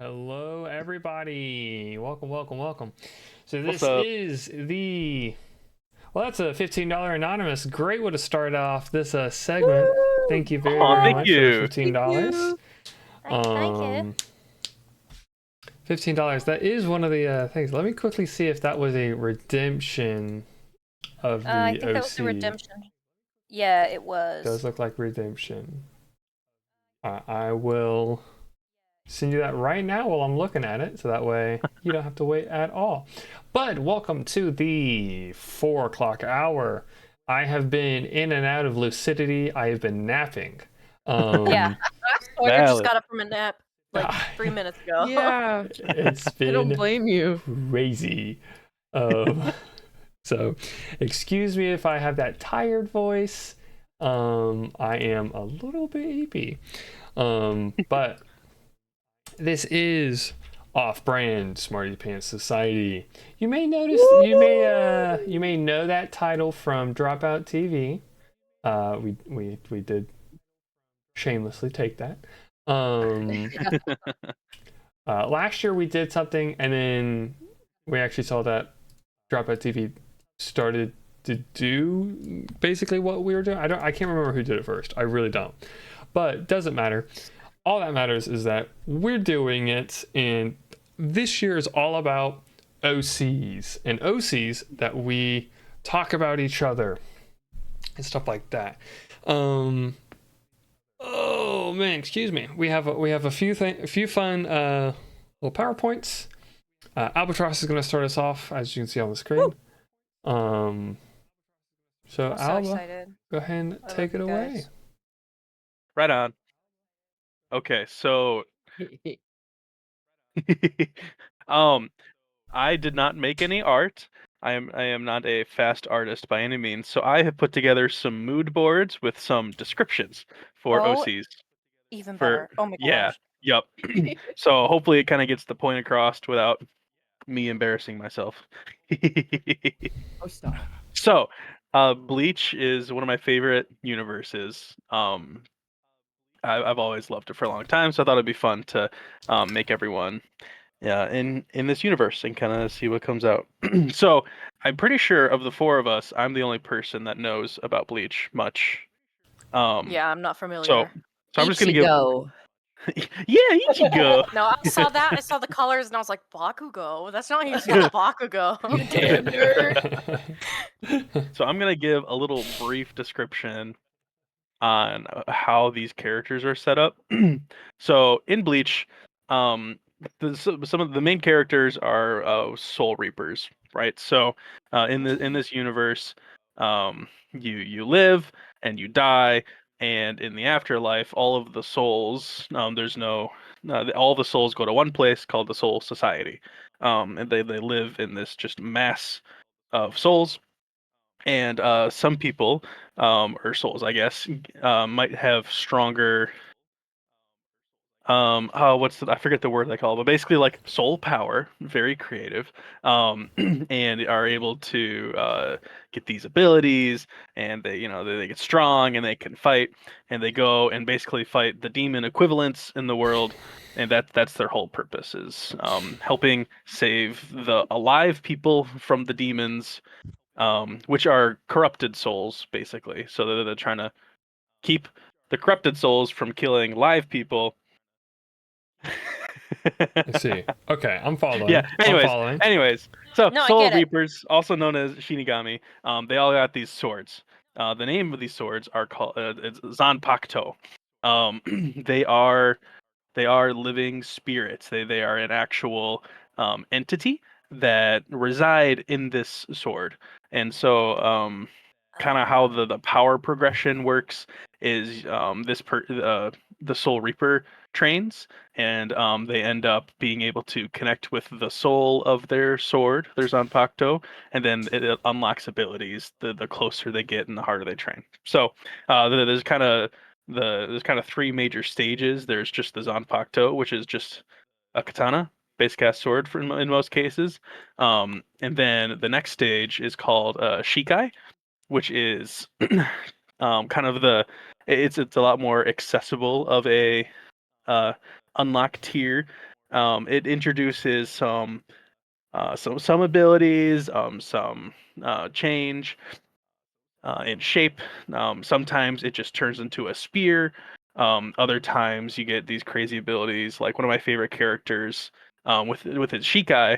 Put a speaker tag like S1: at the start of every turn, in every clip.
S1: Hello, everybody. Welcome. So
S2: What's
S1: this
S2: up?
S1: is that's a $15 anonymous. Great way to start off this segment.
S3: Woo!
S1: Thank you
S2: Oh,
S1: very
S2: thank
S1: much for the
S2: you.
S1: $15.
S3: Thank you.
S1: $15. That is one of the things. Let me quickly see if that was a redemption of the
S3: I think that was the
S1: OC.
S3: redemption. Yeah, it was.
S1: Does look like redemption. I will send you that right now while I'm looking at it, so that way you don't have to wait at all. But welcome to the 4 o'clock hour. I have been in and out of lucidity. I have been napping.
S3: Yeah. Sawyer just
S2: Valid.
S3: got up from a nap like 3 minutes ago.
S4: Yeah,
S1: It's
S4: I don't
S1: been
S4: blame you.
S1: crazy. So excuse me if I have that tired voice. I am a little bit eepy. But this is Offbrand Smartypants Society. You may notice, you may know that title from Dropout TV. We did shamelessly take that. Last year we did something, and then we actually saw that Dropout TV started to do basically what we were doing. I can't remember who did it first. I really don't. But it doesn't matter. All that matters is that we're doing it, and this year is all about OCs and OCs that we talk about each other and stuff like that. Oh man, excuse me. We have a few fun little PowerPoints. Albatross is going to start us off, as you can see on the screen. So
S3: I'm so
S1: Alba,
S3: excited.
S1: go ahead and
S3: I
S1: take
S3: love
S1: it
S3: you
S1: away.
S3: guys.
S2: Right on. Okay, so I did not make any art. I am not a fast artist by any means. So I have put together some mood boards with some descriptions for
S3: Oh,
S2: OCs.
S3: even
S2: For
S3: better. Oh my
S2: yeah,
S3: gosh.
S2: yup. So hopefully it kind of gets the point across without me embarrassing myself.
S4: Oh, stop.
S2: So, Bleach is one of my favorite universes. I've always loved it for a long time, so I thought it'd be fun to make everyone in this universe and kind of see what comes out. So I'm pretty sure of the four of us, I'm the only person that knows about Bleach much.
S3: Yeah, I'm not
S2: So
S3: familiar.
S2: I'm just gonna give
S4: Ichigo.
S2: yeah, Ichigo.
S3: No, I saw that. I saw the colors and I was like, Bakugo? That's not how you spell Bakugo.
S4: Damn
S2: So I'm gonna give a little brief description on how these characters are set up. So in Bleach, some of the main characters are Soul Reapers, right? So in this universe, you live and you die, and in the afterlife, all of the souls all the souls go to one place called the Soul Society, and they live in this just mass of souls. And some people, or souls, I guess, might have stronger. Oh, I forget the word they call it, but basically like soul power, very creative, and are able to get these abilities, and they get strong and they can fight, and they go and basically fight the demon equivalents in the world, and that's their whole purpose is helping save the alive people from the demons, which are corrupted souls, basically. So they're trying to keep the corrupted souls from killing live people.
S1: I see. Okay, I'm following.
S2: Yeah.
S1: I'm following.
S2: Anyways, so
S3: No, I
S2: Soul
S3: get it.
S2: Reapers, also known as Shinigami, they all got these swords. The name of these swords are called it's Zanpakuto. Um, they are they are living spirits. They are an actual entity that reside in this sword. And so kind of how the power progression works is the Soul Reaper trains, and they end up being able to connect with the soul of their sword, their Zanpakuto, and then it unlocks abilities the closer they get and the harder they train. So there's kind of three major stages. There's just the Zanpakuto, which is just a katana, base cast sword in most cases. And then the next stage is called Shikai, which is kind of it's a lot more accessible of a uh, unlock tier. It introduces some abilities, some change in shape. Sometimes it just turns into a spear. Other times you get these crazy abilities. Like one of my favorite characters with his Shikai,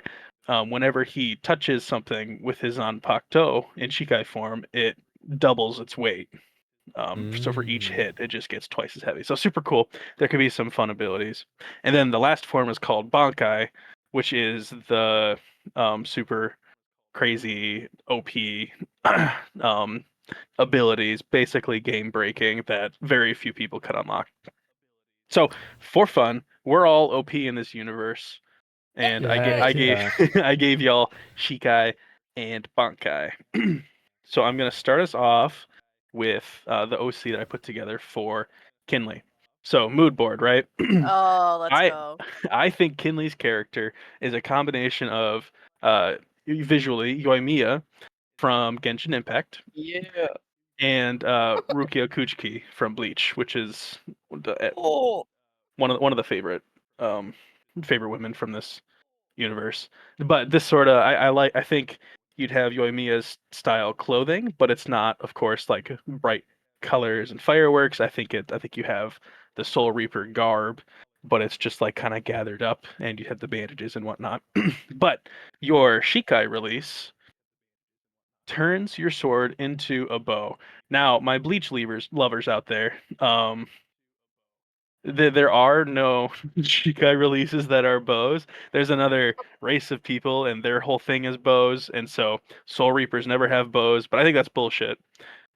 S2: whenever he touches something with his Zanpakuto in Shikai form, it doubles its weight. So for each hit, it just gets twice as heavy. So super cool. There could be some fun abilities. And then the last form is called Bankai, which is the super crazy OP abilities, basically game breaking that very few people could unlock. So for fun, we're all OP in this universe, and I gave I gave y'all Shikai and Bankai. So I'm gonna start us off with the OC that I put together for Kinley. So mood board, right?
S3: Oh, let's
S2: I
S3: go.
S2: I think Kinley's character is a combination of visually Yoimiya from Genshin Impact
S4: Yeah.
S2: and Rukia Kuchiki from Bleach, which is
S4: Oh.
S2: one of the favorite women from this universe. But this sort of I think you'd have Yoimiya's style clothing, but it's not, of course, like bright colors and fireworks. I think you have the Soul Reaper garb, but it's just like kind of gathered up, and you have the bandages and whatnot. But your Shikai release turns your sword into a bow. Now, my Bleach lovers out there, there are no Shikai releases that are bows. There's another race of people, and their whole thing is bows, and so Soul Reapers never have bows. But I think that's bullshit.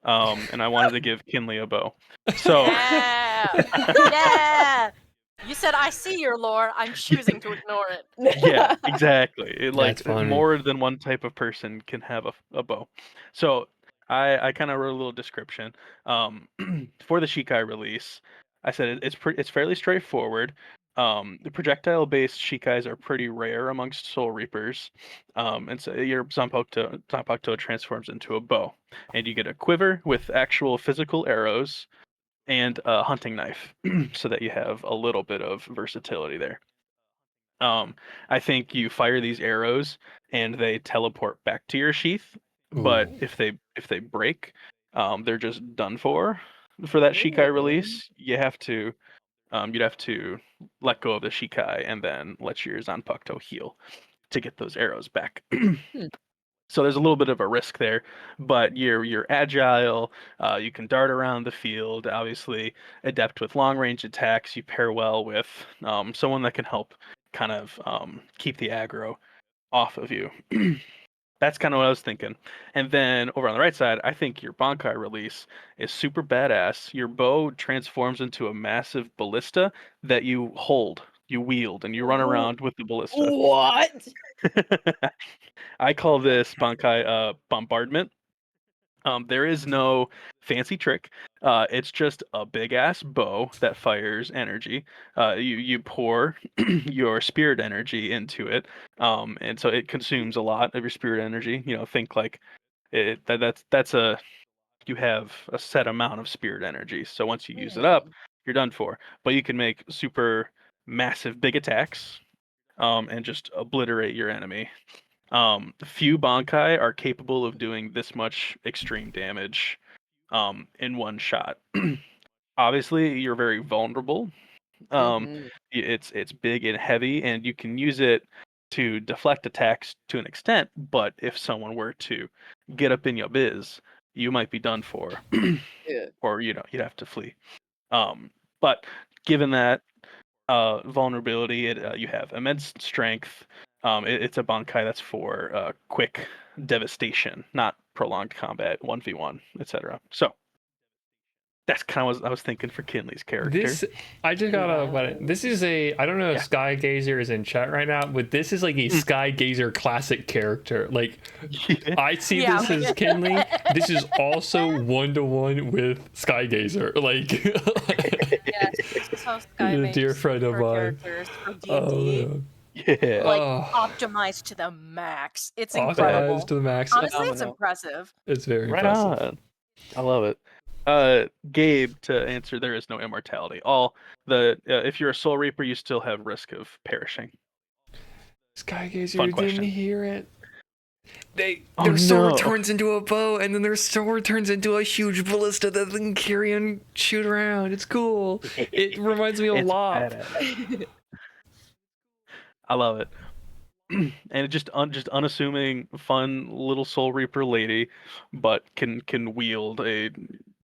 S2: And I wanted to give Kinley a bow. So
S3: Yeah. Yeah. You said I see your lore. I'm choosing to ignore it.
S2: yeah, exactly.
S1: That's funny.
S2: More than one type of person can have a bow. So I kind of wrote a little description. For the Shikai release, I said it's fairly straightforward. The projectile-based Shikais are pretty rare amongst Soul Reapers, and so your Zanpakuto transforms into a bow, and you get a quiver with actual physical arrows and a hunting knife, so that you have a little bit of versatility there. Um, I think you fire these arrows and they teleport back to your sheath, but
S1: Ooh.
S2: if they break, they're just done for. For that Shikai release, you'd have to let go of the Shikai and then let your Zanpakuto heal to get those arrows back. So there's a little bit of a risk there, but you're agile. You can dart around the field. Obviously, adept with long range attacks. You pair well with someone that can help kind of keep the aggro off of you. That's kind of what I was thinking. And then over on the right side, I think your Bankai release is super badass. Your bow transforms into a massive ballista that you hold, you wield, and you run around with the ballista.
S4: What?
S2: I call this Bankai bombardment. There is no fancy trick. It's just a big ass bow that fires energy. You pour your spirit energy into it, and so it consumes a lot of your spirit energy. Think like that's a you have a set amount of spirit energy. So once you use it up, you're done for. But you can make super massive big attacks, and just obliterate your enemy. Few Bankai are capable of doing this much extreme damage in one shot. Obviously, you're very vulnerable. It's big and heavy, and you can use it to deflect attacks to an extent. But if someone were to get up in your biz, you might be done for,
S4: Yeah.
S2: or you'd have to flee. But given that vulnerability, you have immense strength. It's a Bankai that's for quick devastation, not prolonged combat, 1v1, etc. So that's kind of what I was thinking for Kinley's character.
S1: I just got this is I don't know if Sky Gazer is in chat right now, but this is like a Sky Gazer classic character. Like, I see this as Kinley. This is also 1-to-1 with Sky Gazer. Like,
S3: Yes, this is how Sky
S1: a
S3: makes
S1: dear friend of
S3: her
S1: mine.
S3: characters for D&D.
S2: Yeah.
S3: Like, optimized to the max. It's
S1: Optimized
S3: incredible.
S1: to the max.
S3: Honestly, it's impressive.
S1: It's very
S2: Right
S1: impressive.
S2: on. I love it. Gabe, to answer, there is no immortality. If you're a Soul Reaper, you still have risk of perishing.
S1: Skygazer
S2: Fun
S1: didn't
S2: question.
S1: hear it.
S2: Oh,
S1: Their sword
S2: no.
S1: turns into a bow, and then their sword turns into a huge ballista that they can carry and shoot around. It's cool. It reminds me of
S2: It's
S1: Lop.
S2: badass. I love it. And it just unassuming, fun little Soul Reaper lady, but can wield a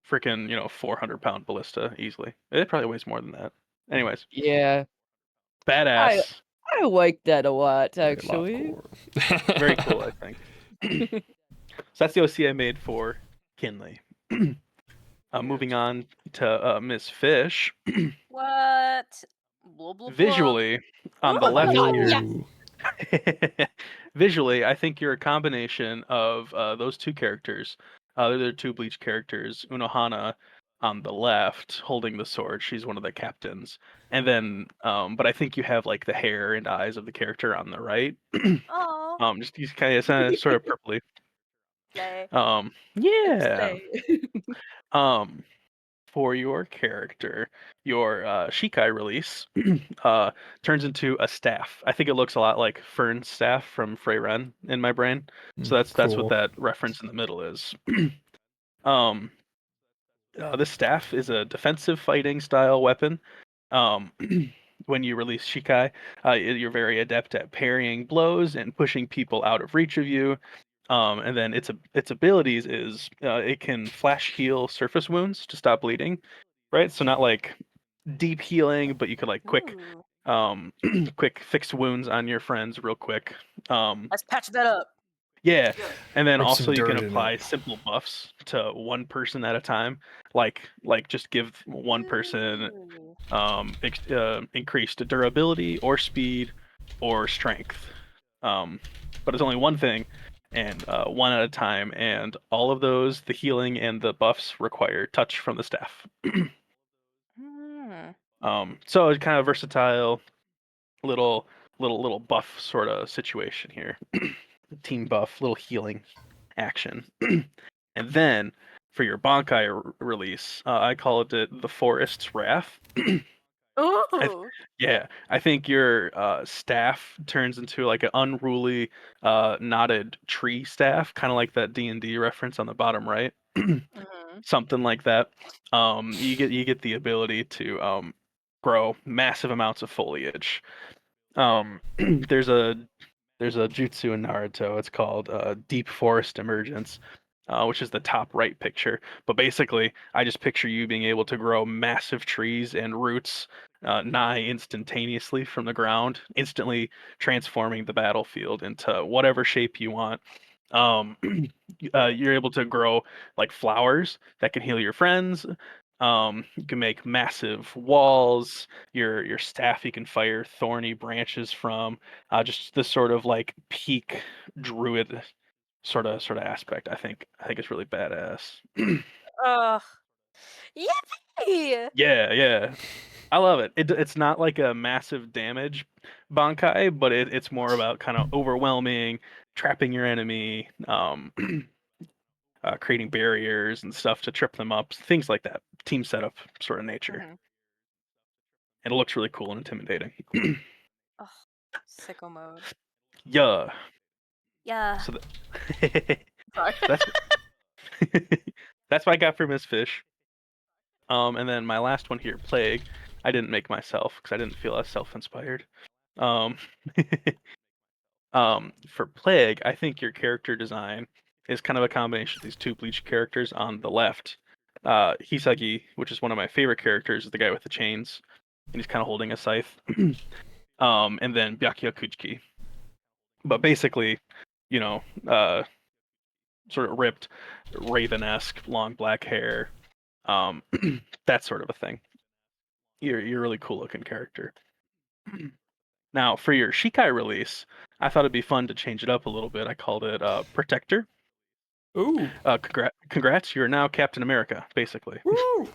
S2: freaking 400-pound ballista easily. It probably weighs more than that. Anyways,
S4: Yeah.
S2: badass.
S4: I like that a lot,
S1: Very
S4: actually.
S1: Lop
S2: Very cool, I think. So that's the OC I made for Kinley. Moving on to Miss Fish.
S3: What? Blah, blah, blah.
S2: Visually, on the
S3: Oh,
S2: left
S3: God,
S2: here.
S3: yes.
S2: Visually, I think you're a combination of those two characters. They're two Bleach characters. Unohana on the left, holding the sword. She's one of the captains. And then, but I think you have like the hair and eyes of the character on the right.
S3: Oh,
S2: Just these kind of sort of purpley.
S3: play.
S2: Yeah.
S4: Stay.
S2: Um, for your character, your Shikai release turns into a staff. I think it looks a lot like Fern's staff from Freyren in my brain. So that's what
S1: Cool.
S2: that reference in the middle is. um, this staff is a defensive fighting style weapon. Um, when you release Shikai, you're very adept at parrying blows and pushing people out of reach of you. And then its abilities is it can flash heal surface wounds to stop bleeding, right? So not like deep healing, but you could like quick
S3: Ooh.
S2: quick fix wounds on your friends real quick.
S3: Let's patch that up.
S2: Yeah, and then
S1: Put some
S2: also you can
S1: dirt in
S2: apply
S1: it.
S2: simple buffs to one person at a time, like just give one person
S3: Ooh.
S2: increased durability or speed or strength. But it's only one thing, and one at a time, and all of those, the healing and the buffs, require touch from the staff.
S3: Hmm.
S2: So it's kind of versatile, little buff sort of situation here. Team buff, little healing action. And then for your Bankai release, I call it the Forest's Wrath.
S3: Ooh.
S2: Yeah, I think your staff turns into like an unruly, knotted tree staff, kind of like that D&D reference on the bottom right.
S3: Mm-hmm.
S2: Something like that. You get the ability to grow massive amounts of foliage. There's a jutsu in Naruto. It's called Deep Forest Emergence, which is the top right picture. But basically, I just picture you being able to grow massive trees and roots nigh instantaneously from the ground, instantly transforming the battlefield into whatever shape you want. Um, you're able to grow like flowers that can heal your friends. You can make massive walls. Your staff you can fire thorny branches from. Just this sort of like peak druid sort of aspect. I think it's really badass.
S3: Yippee!
S2: Yeah. I love it. It's not like a massive damage Bankai, but it's more about kind of overwhelming, trapping your enemy, creating barriers and stuff to trip them up, things like that. Team setup sort of nature.
S3: Mhm.
S2: And it looks really cool and intimidating.
S3: Oh, sicko mode.
S2: Yeah.
S3: Yeah.
S2: So that,
S3: Sorry.
S2: that's that's what I got for Miss Fish. And then my last one here, Plague, I didn't make myself because I didn't feel as self-inspired. Um, for Plague, I think your character design is kind of a combination of these two Bleach characters on the left. Hisagi, which is one of my favorite characters, is the guy with the chains, and he's kind of holding a scythe. And then Byakuya Kuchiki. But basically, you know, sort of ripped, Raven-esque, long black hair, um, that sort of a thing. You're a really cool looking character. Now, for your Shikai release, I thought it'd be fun to change it up a little bit. I called it Protector.
S1: Ooh.
S2: Congrats, you're now Captain America, basically.
S1: Woo!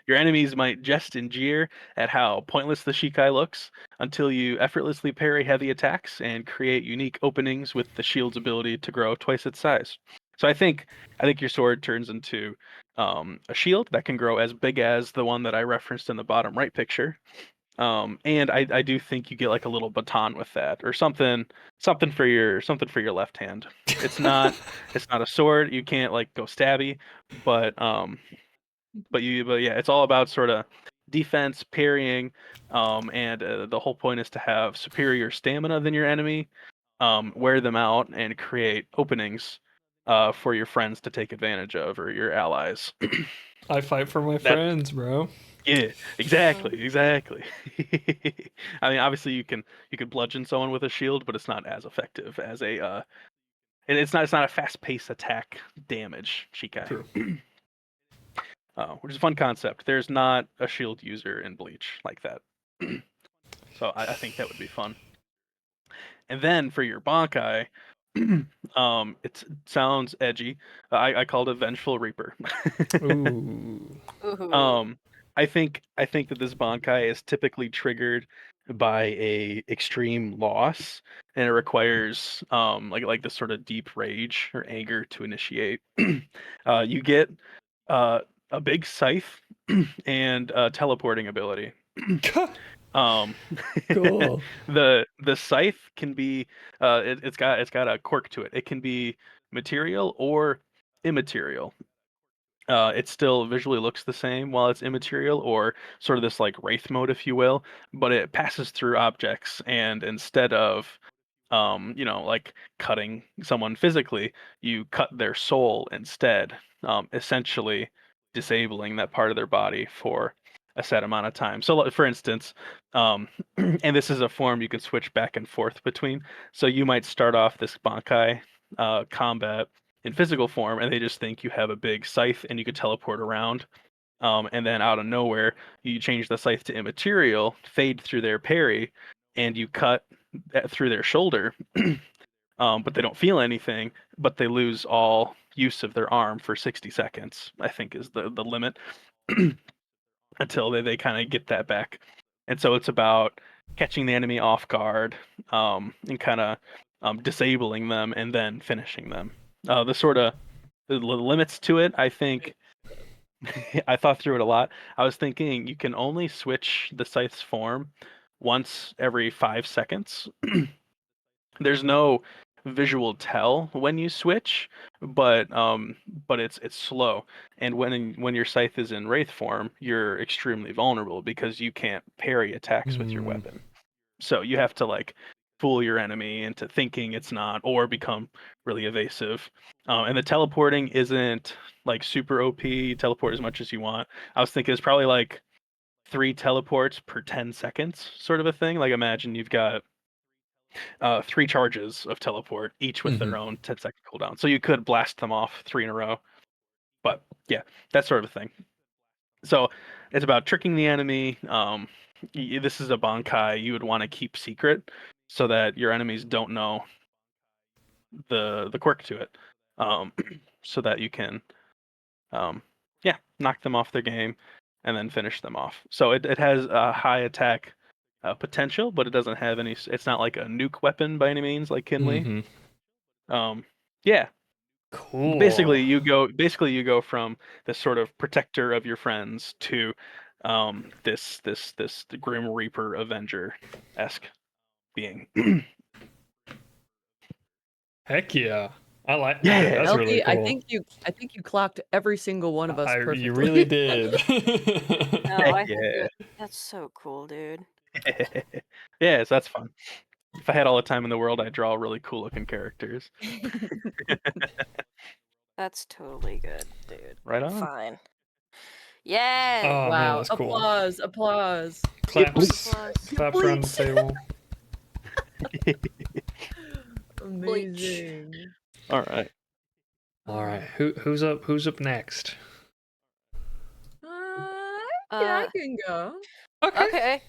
S2: Your enemies might jest and jeer at how pointless the Shikai looks until you effortlessly parry heavy attacks and create unique openings with the shield's ability to grow twice its size. So I think your sword turns into a shield that can grow as big as the one that I referenced in the bottom right picture. And I do think you get like a little baton with that or something for your left hand. It's not a sword. You can't like go stabby, but yeah, it's all about sort of defense, parrying, and the whole point is to have superior stamina than your enemy, wear them out, and create openings for your friends to take advantage of or your allies.
S1: I fight for my
S2: That
S1: friends, bro.
S2: yeah, exactly. I mean, obviously you can bludgeon someone with a shield, but it's not as effective as a and it's not a fast-paced attack damage Shikai.
S1: True.
S2: Which is a fun concept. There's not a shield user in Bleach like that. So I think that would be fun. And then for your Bankai, it sounds edgy. I called it Vengeful Reaper.
S1: Ooh.
S3: Ooh.
S2: I think that this Bankai is typically triggered by a extreme loss, and it requires like this sort of deep rage or anger to initiate. You get a big scythe and teleporting ability. Um,
S1: Cool.
S2: the scythe can be it's got a quirk to it. It can be material or immaterial. It still visually looks the same while it's immaterial, or sort of this like wraith mode, if you will, but it passes through objects, and instead of like cutting someone physically, you cut their soul instead, essentially disabling that part of their body for a set amount of time. So, for instance, and this is a form you can switch back and forth between. So you might start off this Bankai combat in physical form, and they just think you have a big scythe and you could teleport around. And then out of nowhere, you change the scythe to immaterial, fade through their parry, and you cut through their shoulder. But they don't feel anything, but they lose all use of their arm for 60 seconds, I think is the limit, until they kind of get that back. And so it's about catching the enemy off guard, and kind of disabling them and then finishing them. The sort of the limits to it, I think, I thought through it a lot. I was thinking you can only switch the scythe's form once every 5 seconds. There's no visual tell when you switch, but it's slow. And when your scythe is in wraith form, you're extremely vulnerable because you can't parry attacks with your weapon. So you have to like fool your enemy into thinking it's not, or become really evasive. And the teleporting isn't like super OP. You teleport as much as you want. I was thinking it's probably like 3 teleports per 10 seconds, sort of a thing. Like imagine you've got 3 charges of teleport, each with their own 10-second cooldown. So you could blast them off 3 in a row. But yeah, that sort of a thing. So it's about tricking the enemy. This is a Bankai you would want to keep secret so that your enemies don't know the quirk to it, so that you can knock them off their game and then finish them off. So it has a high attack potential, but it doesn't have any. It's not like a nuke weapon by any means, like Kinley. Yeah.
S1: Cool.
S2: Basically, you go from this sort of protector of your friends to this Grim Reaper Avenger-esque being.
S1: Heck yeah. I like
S2: Yeah.
S1: that. That's really cool.
S4: I think you clocked every single one of us perfectly.
S1: You really did.
S3: No, I think
S2: Yeah.
S3: that's so cool, dude.
S2: Yeah, so that's fun. If I had all the time in the world, I'd draw really cool looking characters.
S3: That's totally good, dude.
S2: Right on.
S3: Fine. Yeah.
S1: Oh man,
S4: Wow!
S1: that's cool.
S4: Applause!
S1: Claps. Claps around the table.
S4: Amazing.
S2: All right.
S1: All right. Who's up? Who's up next?
S4: I can go.
S3: Okay.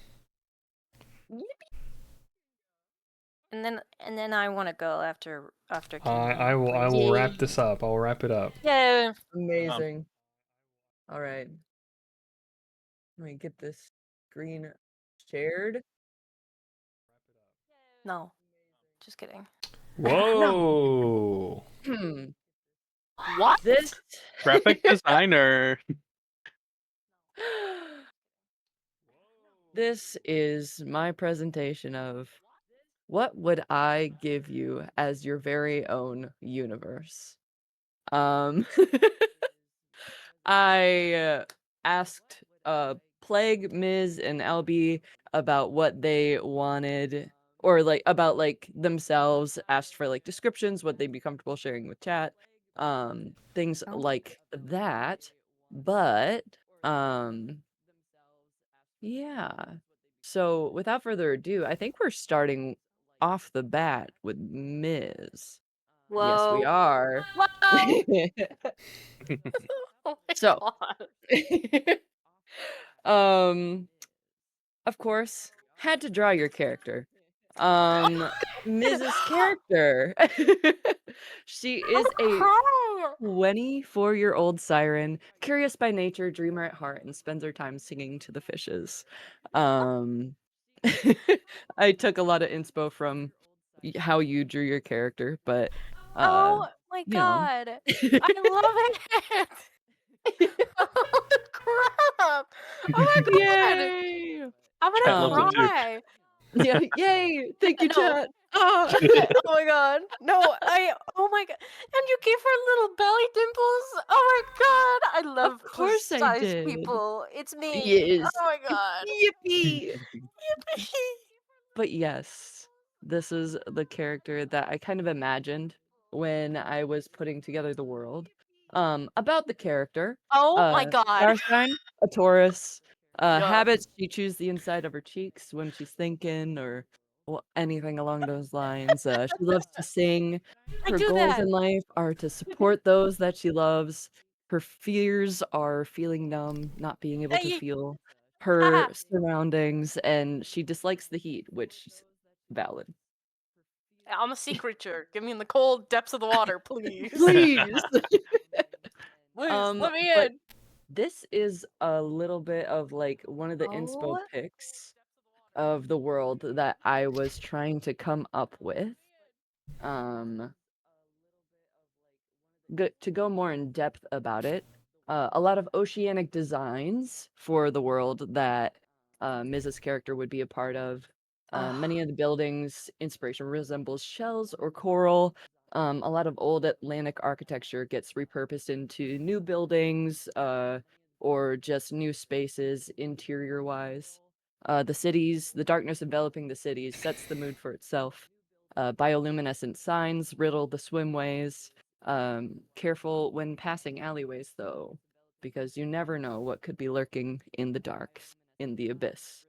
S3: And then I want to go after.
S1: I will wrap this up. I'll wrap it up.
S3: Yeah.
S4: Amazing. All right. Let me get this screen shared.
S3: No. Just kidding.
S1: Whoa.
S2: What?
S4: This
S2: Graphic designer.
S4: This is my presentation of what would I give you as your very own universe. Um, I asked Plague, Miz, and LB about what they wanted, or like about like themselves. Asked for like descriptions, what they'd be comfortable sharing with chat, things
S3: Oh.
S4: like that. But yeah. So without further ado, I think we're starting off the bat with Miz. Yes, we
S3: Whoa.
S4: are.
S3: Whoa. Oh my
S4: So,
S3: God.
S4: of course, had to draw your character. Mrs. Character. She is a 24-year-old siren, curious by nature, dreamer at heart, and spends her time singing to the fishes. I took a lot of inspo from how you drew your character, but
S3: Oh my
S4: you know.
S3: God. I love it. Oh crap. Oh my God.
S4: Yay!
S3: I'm
S2: Chat
S3: gonna
S2: loves it too.
S3: cry.
S4: Yeah, yay! Thank you,
S3: No.
S4: chat. Ah.
S3: Oh my God. No, oh my God. And you gave her little belly dimples. Oh my God. I love
S4: course I
S3: plus-size
S4: did.
S3: people. It's me.
S4: Yes.
S3: Oh my God.
S4: Yippee!
S3: Yippee.
S4: But yes, this is the character that I kind of imagined when I was putting together the world. About the character,
S3: Oh my God.
S4: star sign, a Taurus.
S3: Yeah.
S4: Habits, she chews the inside of her cheeks when she's thinking or anything along those lines. She loves to sing.
S3: I
S4: Her
S3: do
S4: goals
S3: that.
S4: in life are to support those that she loves. Her fears are feeling numb, not being able to
S3: Hey,
S4: feel
S3: haha.
S4: her surroundings, and she dislikes the heat, which is valid.
S3: I'm a sea creature. Give me in the cold depths of the water, please.
S4: Please.
S3: Please, let me
S4: But
S3: in.
S4: this is a little bit of like one of the inspo
S3: Oh.
S4: pics of the world that I was trying to come up with. To go more in depth about it, a lot of oceanic designs for the world that Mrs. character would be a part of. Many of the buildings' inspiration resembles shells or coral. A lot of old Atlantic architecture gets repurposed into new buildings or just new spaces interior-wise. The darkness enveloping the cities sets the mood for itself. Bioluminescent signs riddle the swimways. Careful when passing alleyways, though, because you never know what could be lurking in the dark, in the abyss.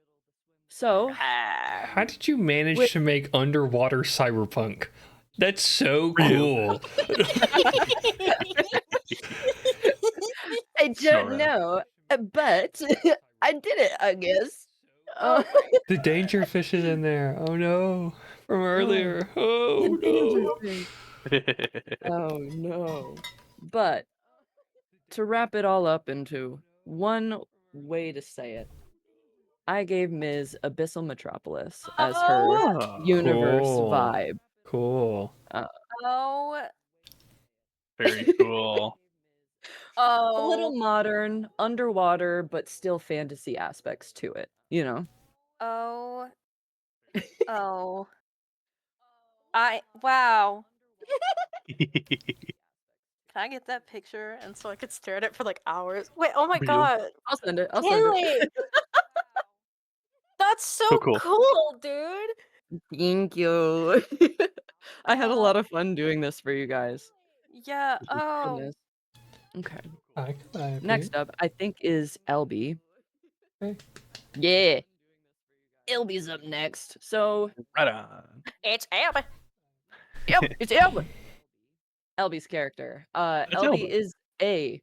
S4: So,
S1: How did you manage
S4: Wait.
S1: to make underwater cyberpunk? That's so
S2: Real.
S1: cool.
S4: I don't
S2: Snoring.
S4: know, but I did it, I guess.
S3: Oh
S1: The danger fish is in there. Oh no. From earlier. Oh
S4: The danger
S1: no.
S4: fish. Oh no. But to wrap it all up into one way to say it, I gave Ms. Abyssal Metropolis as her
S2: Oh,
S4: universe
S1: Cool.
S4: vibe.
S1: Cool.
S3: Oh.
S2: very cool.
S4: A little
S3: Oh.
S4: modern, underwater, but still fantasy aspects to it, you know?
S3: Oh. Oh. Wow. Can I get that picture and so I could stare at it for like hours? Wait, oh my
S2: Real.
S3: God.
S4: I'll send it. I'll send it.
S3: Haley, that's so
S2: So cool.
S3: cool, dude.
S4: Thank you. I had a lot
S3: Oh.
S4: of fun doing this for you guys.
S3: Yeah. Oh.
S4: Goodness. Okay.
S1: I can
S4: Next up, I think, is LB.
S1: Okay.
S4: Yeah. LB's up next. So,
S2: Right on.
S3: It's Abby.
S4: yep, it's LB. LB's character.
S2: It's
S4: LB
S2: Elba.
S4: is a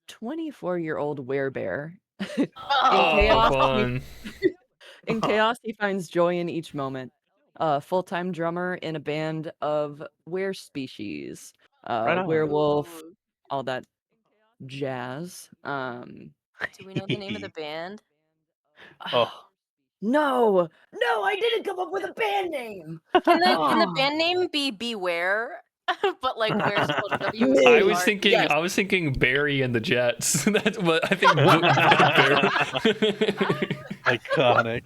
S4: 24-year-old werebear.
S3: Oh.
S4: chaos,
S1: fun.
S4: In chaos, he finds joy in each moment. Full-time drummer in a band of were species,
S2: Right on.
S4: werewolf,
S3: Ooh.
S4: all that jazz.
S3: Do we know the name of the band?
S2: Oh.
S4: No, I didn't come up with a band name.
S3: Can the
S4: Ah.
S3: band name be Beware? but like where's W?
S1: I was
S3: Smart.
S1: thinking,
S4: Yes.
S1: I was thinking Barry and the Jets. That's what I think.
S2: Iconic.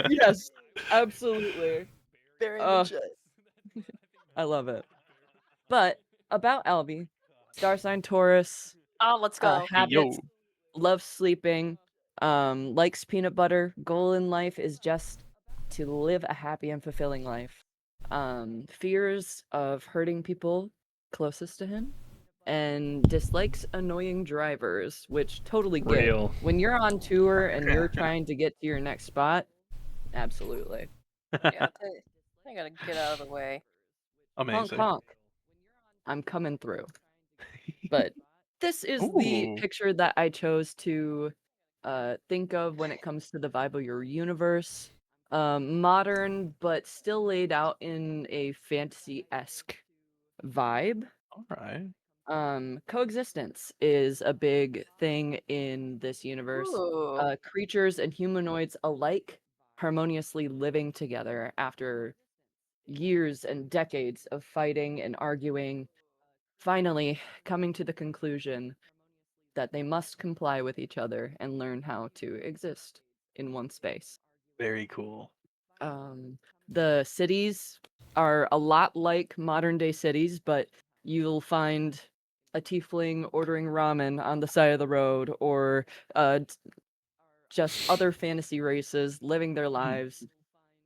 S4: Yes, absolutely.
S3: Very
S4: Uh,
S3: legit.
S4: I love it. But about Albie, star sign Taurus,
S3: Oh, let's go.
S2: Hey, yo.
S4: habits, loves sleeping, likes peanut butter. Goal in life is just to live a happy and fulfilling life. Fears of hurting people closest to him, and dislikes annoying drivers, which totally get.
S1: Real.
S4: When you're on tour and you're trying to get to your next spot, absolutely.
S3: Yeah, I gotta get out of the way.
S4: Honk
S2: Amazing.
S4: honk. I'm coming through. But this is the
S2: Ooh.
S4: picture that I chose to think of when it comes to the vibe of your universe. Modern, but still laid out in a fantasy-esque vibe.
S2: All right.
S4: Coexistence is a big thing in this universe.
S3: Ooh.
S4: Creatures and humanoids alike harmoniously living together after years and decades of fighting and arguing, finally coming to the conclusion that they must comply with each other and learn how to exist in one space.
S2: Very cool.
S4: The cities are a lot like modern day cities, but you'll find a tiefling ordering ramen on the side of the road, or just other fantasy races living their lives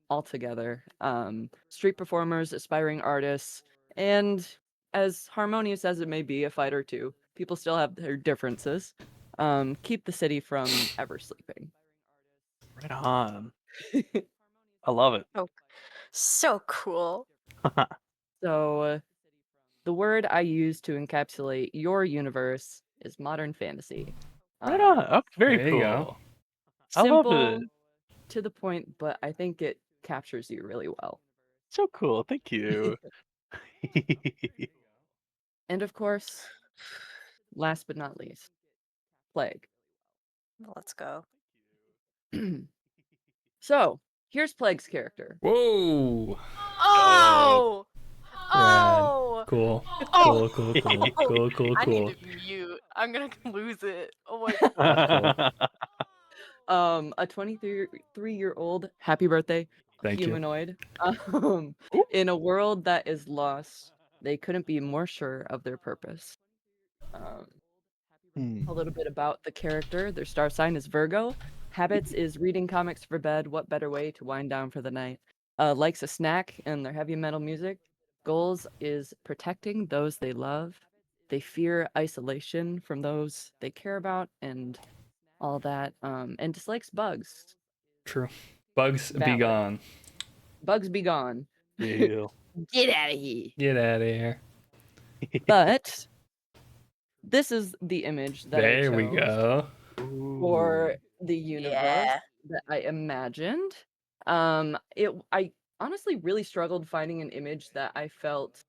S4: all together. Street performers, aspiring artists, and as harmonious as it may be, a fight or two, people still have their differences. Keep the city from ever sleeping.
S2: Right on. I love it.
S3: So cool.
S4: So, the word I use to encapsulate your universe is modern fantasy.
S2: Right on. Oh, very
S1: There you go.
S2: cool. I love
S4: Simple,
S2: it.
S4: to the point, but I think it captures you really well.
S2: So cool. Thank you.
S4: And of course, last but not least, Plague.
S3: Let's go.
S4: So, here's Plague's character.
S1: Whoa.
S3: Oh!
S1: Rad.
S3: Oh!
S1: Cool.
S3: Oh!
S1: Cool. Cool.
S3: I need to mute. I'm gonna lose it. Oh my
S1: That's cool.
S4: A 23-year-old, happy birthday,
S1: Thank you.
S4: humanoid. In a world that is lost, they couldn't be more sure of their purpose. A little bit about the character. Their star sign is Virgo. Habits is reading comics for bed. What better way to wind down for the night? Likes a snack and their heavy metal music. Goals is protecting those they love. They fear isolation from those they care about and all that. And dislikes bugs.
S1: True. Bugs be
S4: Valid.
S1: gone.
S4: Bugs be gone.
S2: Deal.
S4: Get out of here.
S1: Get out of here.
S4: But this is the image that I
S1: There we
S4: chose
S1: go.
S4: for the universe
S3: Yeah.
S4: that I imagined. I honestly really struggled finding an image that I felt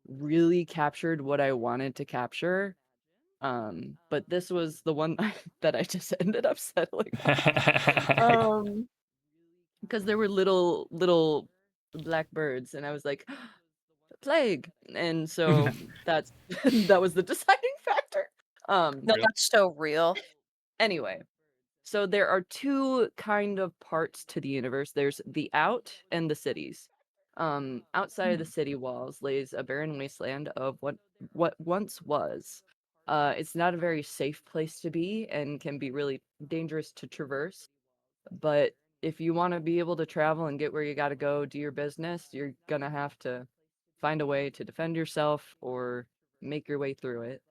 S4: really captured what I wanted to capture. But this was the one that I just ended up settling on. Because there were little black birds, and I was like, plague, and so that's that was the deciding factor.
S3: No, that's so real.
S4: Anyway, so there are two kind of parts to the universe. There's the out and the cities. Outside of the city walls lays a barren wasteland of what once was. It's not a very safe place to be and can be really dangerous to traverse. But if you want to be able to travel and get where you got to go, do your business, you're gonna have to find a way to defend yourself or make your way through it.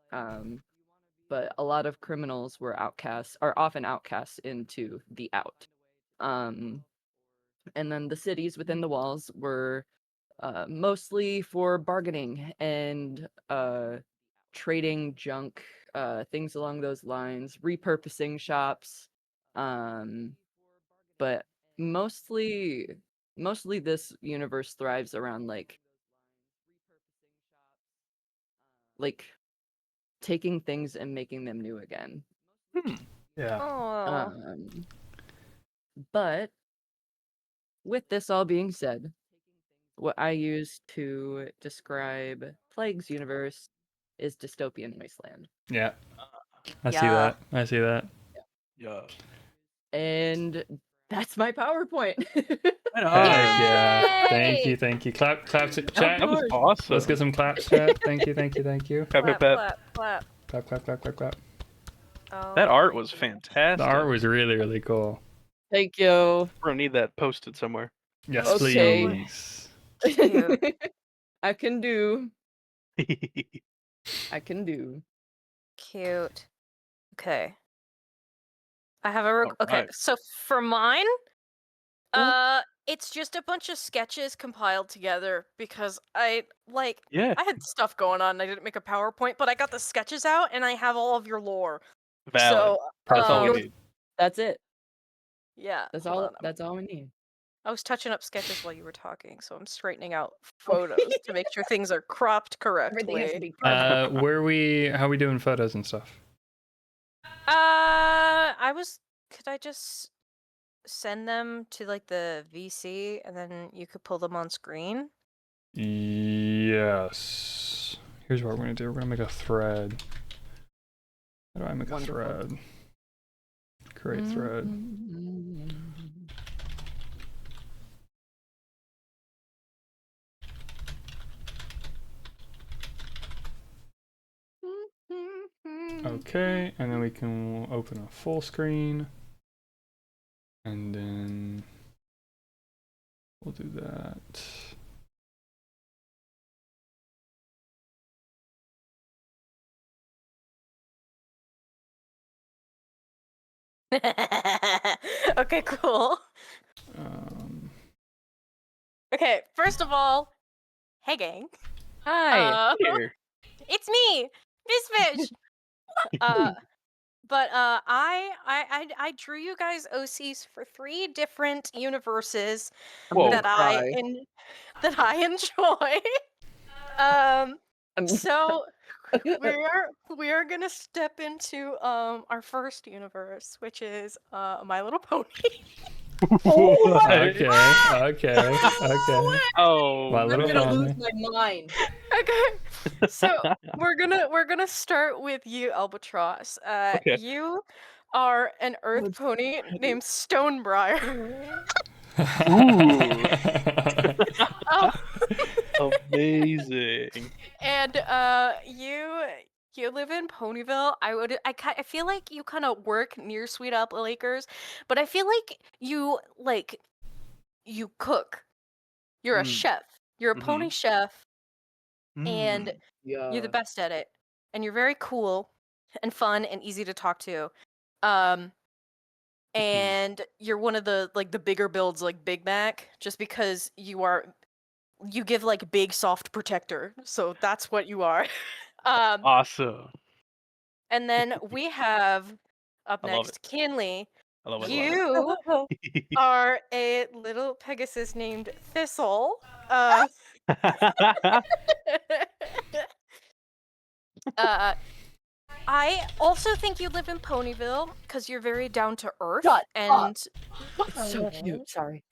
S4: But a lot of criminals are often outcasts into the out. And then the cities within the walls were mostly for bargaining and trading junk, things along those lines, repurposing shops. But mostly this universe thrives around like taking things and making them new again.
S1: Yeah.
S3: Oh.
S4: But with this all being said, what I use to describe Plague's universe is dystopian wasteland.
S1: Yeah, I see
S3: Yeah.
S1: that. I see that.
S2: Yeah.
S4: And that's my PowerPoint.
S2: Right on.
S1: Heck yeah! Thank
S3: Yay!
S1: you, thank you. Clap, clap, chat.
S2: That was awesome.
S1: Let's get some claps, chat. Thank you, thank you, thank you.
S2: Clap, clap, clap.
S3: clap.
S1: Clap, clap, clap, clap, clap.
S3: Oh,
S2: That art was fantastic.
S1: The art was really, really cool.
S4: Thank you.
S2: We're gonna need that posted somewhere.
S1: Yes,
S4: Okay.
S1: please.
S3: Cute.
S4: I can do. I can do.
S3: Cute. Okay. I have a okay.
S2: Alright.
S3: So for mine, it's just a bunch of sketches compiled together because
S2: Yeah.
S3: I had stuff going on. And I didn't make a PowerPoint, but I got the sketches out and I have all of your lore.
S2: Valid.
S3: So
S2: That's all we
S3: um,
S2: need.
S4: That's it.
S3: yeah,
S4: That's
S3: hold
S4: all.
S3: on.
S4: That's all we need.
S3: I was touching up sketches while you were talking, so I'm straightening out photos to make sure things are cropped correctly.
S4: Everything has to be perfect.
S1: How we doing photos and stuff?
S3: Could I just send them to like the VC and then you could pull them on screen?
S1: Yes. Here's what we're gonna do. We're gonna make a thread. How do I make
S4: Wonderful.
S1: a thread? Create thread. Okay, and then we can open a full screen. And then we'll do that.
S3: Okay, cool. Okay, first of all, hey gang.
S4: Hi.
S2: Here.
S3: It's me, Miss Fish. But I drew you guys OCs for 3 different universes
S2: Whoa.
S3: that
S4: Cry.
S3: I enjoy. So we are gonna step into our first universe, which is My Little Pony.
S1: Okay, okay, okay.
S2: Oh,
S1: My Little
S4: I'm gonna
S1: Pony.
S4: lose my mind.
S3: Okay, so we're gonna start with you, Albatross.
S2: Okay.
S3: You are an Earth pony named Stonebriar. Oh,
S2: Amazing.
S3: and you live in Ponyville. I feel like you kind of work near Sweet Apple Acres, but I feel like you cook. You're a chef. You're a pony chef, and
S4: Yeah.
S3: you're the best at it. And you're very cool and fun and easy to talk to. And you're one of the bigger builds, like Big Mac, just because you give like big soft protector. So that's what you are.
S2: Awesome.
S3: And then we have up
S2: I love
S3: next Kinley.
S2: I love it.
S3: You are a little Pegasus named Thistle. I also think you live in Ponyville because you're very down to earth.
S4: Shut
S3: and
S4: So cute. Sorry.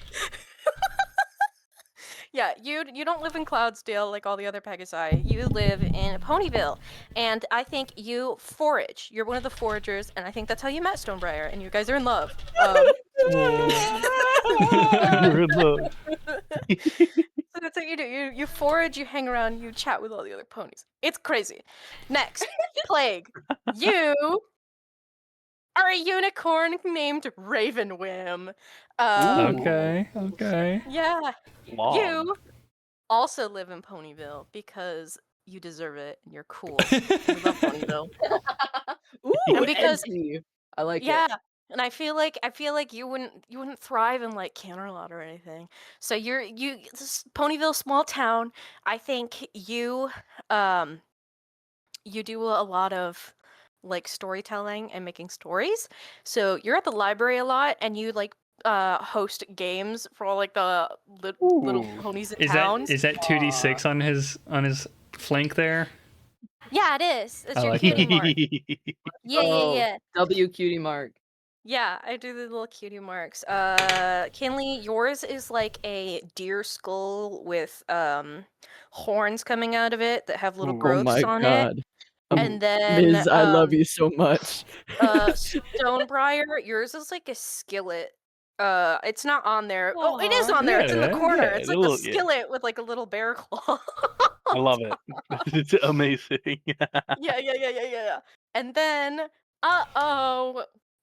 S3: yeah, you don't live in Cloudsdale like all the other Pegasi. You live in Ponyville, and I think you forage. You're one of the foragers, and I think that's how you met Stonebriar, and you guys are in love.
S2: You're in love.
S3: So that's what you do. You forage, you hang around, you chat with all the other ponies. It's crazy. Next, Plague. You are a unicorn named Ravenwhim.
S1: Okay, okay.
S3: Yeah.
S2: Long.
S3: You also live in Ponyville because you deserve it and you're cool. You love Ponyville.
S4: Ooh,
S3: And because
S4: edgy. I like
S3: yeah,
S4: it.
S3: and I feel like you wouldn't thrive in like Canterlot or anything. So this Ponyville, small town. I think you do a lot of like storytelling and making stories. So you're at the library a lot and you like host games for all like the little
S2: Ooh.
S3: ponies in
S1: Is
S3: towns.
S1: that 2d6 on his flank there?
S3: Yeah, it is. It's
S1: I
S3: your
S1: like
S3: cutie
S1: that.
S3: mark. Yeah.
S4: W cutie mark.
S3: Yeah, I do the little cutie marks. Kinley, yours is like a deer skull with horns coming out of it that have little
S2: Ooh.
S4: Oh
S3: growths
S4: my
S3: on it.
S4: god.
S3: And then
S4: Miz, I love you so much.
S3: Stonebriar, yours is like a skillet. It's not on there. Oh, it is
S4: Aw.
S3: on there. It's in the
S1: Yeah,
S3: corner.
S2: yeah,
S3: It's
S2: a
S3: like a
S2: little- yeah.
S3: skillet with like a little bear claw.
S2: I love it. It's amazing.
S3: Yeah. And then,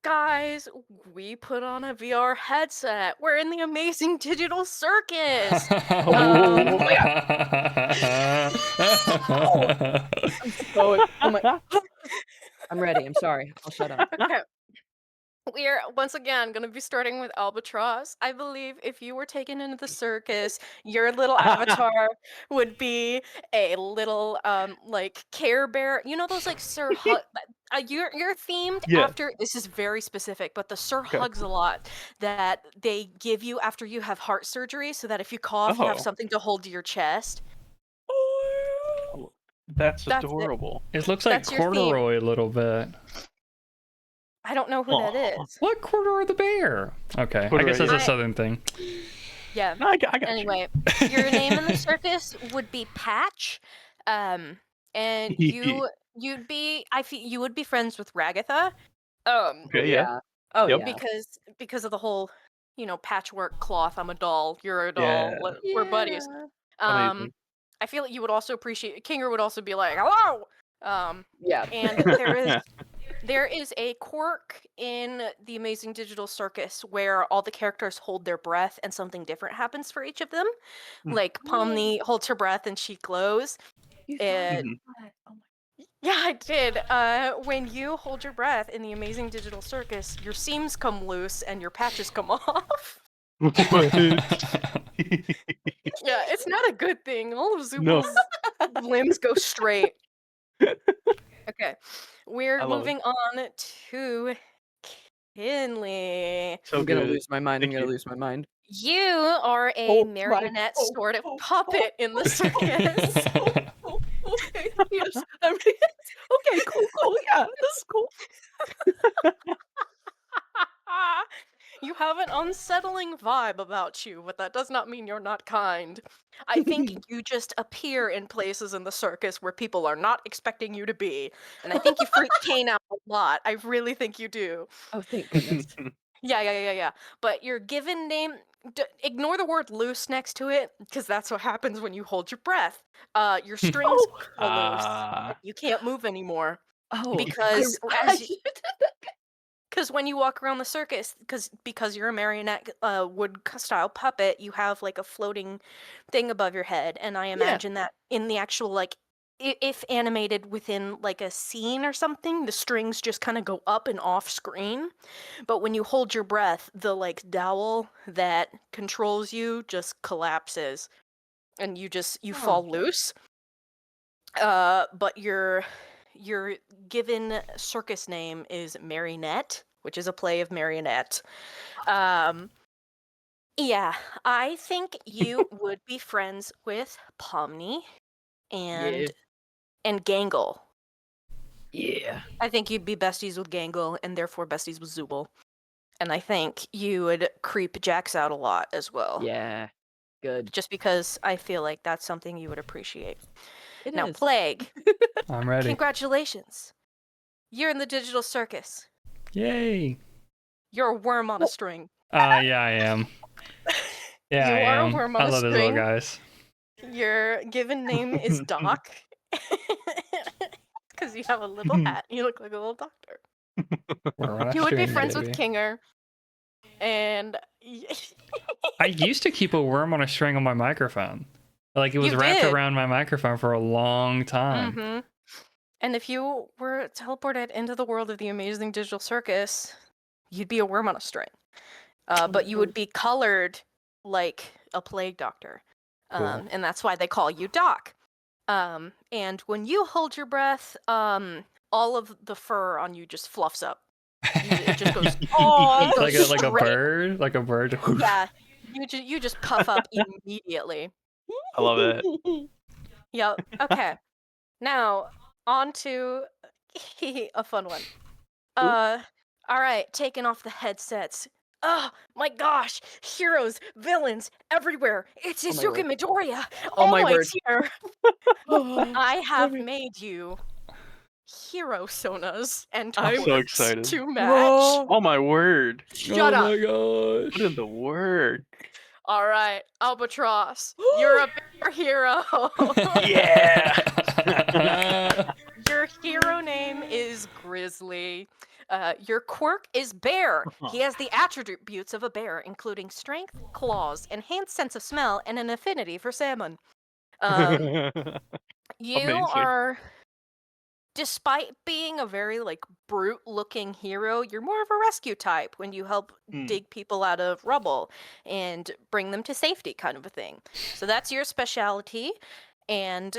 S3: guys, we put on a VR headset. We're in the amazing digital circus.
S4: Oh my. I'm ready. I'm sorry. I'll shut up.
S3: Okay. We are once again going to be starting with Albatross. I believe if you were taken into the circus, your little avatar would be a little like Care Bear. You know those like Sir Hug. You're themed
S2: Yeah.
S3: after. This is very specific, but the Sir
S2: Okay.
S3: Hugs a lot that they give you after you have heart surgery, so that if you cough, you have
S2: Oh.
S3: something to hold to your chest.
S2: That's
S3: That's it.
S2: adorable.
S1: It looks like
S3: That's your theme.
S1: Corduroy a little bit.
S3: I don't know who that
S2: Aw.
S3: is.
S1: What Corduroy the bear? Okay, I
S2: Corduroy,
S1: guess that's
S3: yeah.
S1: a southern thing.
S3: Yeah.
S2: No, I got you.
S3: Anyway, your name in the circus would be Patch, and you'd be you would be friends with Ragatha,
S2: Okay, yeah.
S4: Oh
S2: Yep.
S4: yeah.
S3: because of the whole patchwork cloth. I'm a doll, you're a doll,
S2: Yeah.
S3: we're buddies.
S2: Amazing.
S3: I feel like you would also appreciate Kinger would also be like hello.
S4: Yeah.
S3: And there is a quirk in the Amazing Digital Circus where all the characters hold their breath and something different happens for each of them.
S2: Hmm.
S3: Like Pomni holds her breath and she glows.
S4: You
S3: And
S2: Mhm.
S4: oh my.
S3: yeah, I did. When you hold your breath in the Amazing Digital Circus, your seams come loose and your patches come off. Yeah, it's not a good thing. All of
S2: No.
S3: Zubal's limbs go straight. Okay, we're
S2: I love it.
S3: moving on to Kinley.
S2: So
S4: I'm gonna
S2: good.
S4: lose my mind.
S2: Thank
S4: I'm gonna
S2: you.
S4: lose my mind.
S3: You are a
S4: Oh my-
S3: marionette
S4: oh,
S3: sort of
S4: oh,
S3: puppet in the circus.
S4: Okay. Yes. Okay. Cool. Yeah. This is cool.
S3: You have an unsettling vibe about you, but that does not mean you're not kind. I think you just appear in places in the circus where people are not expecting you to be. And I think you freak Kane out a lot. I really think you do.
S4: Oh, thank goodness.
S3: Yeah. But your given name, ignore the word loose next to it, because that's what happens when you hold your breath. Your strings curl loose.
S2: Ah.
S3: You can't move anymore.
S4: Oh,
S3: Because
S4: I-
S3: because when you walk around the circus, because you're a marionette wood style puppet, you have like a floating thing above your head, and I imagine that in the actual like if animated within like a scene or something, the strings just kind of go up and off screen. But when you hold your breath, the like dowel that controls you just collapses, and you fall loose. But your given circus name is Marionette, which is a play of marionette. Yeah, I think you would be friends with Pomni and Gangle.
S4: Yeah.
S3: I think you'd be besties with Gangle and therefore besties with Zubul. And I think you would creep Jax out a lot as well.
S4: Yeah. Good.
S3: Just because I feel like that's something you would appreciate.
S4: It
S3: Now,
S4: is.
S3: Plague,
S1: I'm ready.
S3: congratulations. You're in the digital circus.
S1: Yay.
S3: You're a worm on a string.
S1: Yeah, I am. Yeah,
S3: You
S1: I
S3: are a
S1: am.
S3: worm on
S1: I
S3: a
S1: love those little
S3: string.
S1: guys.
S3: Your given name is Doc. Because you have a little hat. You look like a little doctor.
S1: We're on a
S3: You would be
S1: string,
S3: friends with
S1: baby.
S3: Kinger. And
S1: I used to keep a worm on a string on my microphone. Like it was
S3: You
S1: wrapped
S3: did.
S1: around my microphone for a long time.
S3: Mhm. And if you were teleported into the world of the Amazing Digital Circus, you'd be a worm on a string. But you would be colored like a plague doctor.
S1: Cool.
S3: And that's why they call you Doc. And when you hold your breath, all of the fur on you just fluffs up. It just goes
S1: like a
S3: straight.
S1: bird, like a bird.
S3: Yeah, you just puff up immediately.
S2: I love it.
S3: Yep. Okay. Now on to a fun one. All right, taking off the headsets. Oh my gosh! Heroes, villains, everywhere. It's
S4: Oh my
S3: Izuku
S4: word.
S3: Midoriya.
S4: Oh
S3: All
S4: my word.
S3: Might's here. I have
S2: Okay.
S3: made you hero sonas and
S2: I'm so
S3: quirks
S2: excited.
S3: to match.
S4: Whoa.
S2: Oh my word!
S3: Shut
S1: oh
S3: up.
S1: my gosh.
S2: Put in the work.
S3: All right, Albatross, you're a bear hero.
S2: Yeah.
S3: Your hero name is Grizzly. Your quirk is Bear. He has the attributes of a bear, including strength, claws, enhanced sense of smell, and an affinity for salmon. You
S2: Amazing.
S3: are, despite being a very brute-looking hero, you're more of a rescue type when you help dig people out of rubble and bring them to safety, kind of a thing. So that's your specialty, and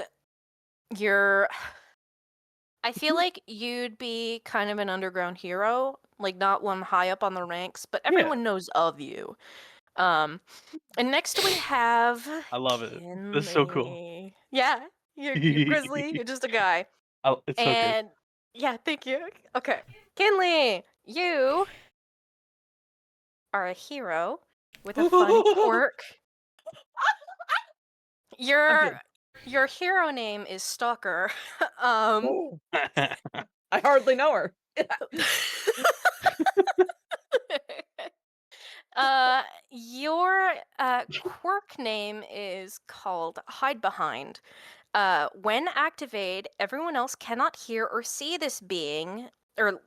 S3: I feel like you'd be kind of an underground hero, like not one high up on the ranks, but everyone knows of you. And next we have
S2: I love it. This is so cool.
S3: Kinley. Yeah, you're Grizzly. You're just a guy.
S2: It's so good.
S3: And yeah, thank you. Okay, Kinley, you are a hero with a fun quirk. Your hero name is Stalker.
S4: Oh, I hardly know her.
S3: Your quirk name is called Hide Behind. When activated, everyone else cannot hear or see this being, and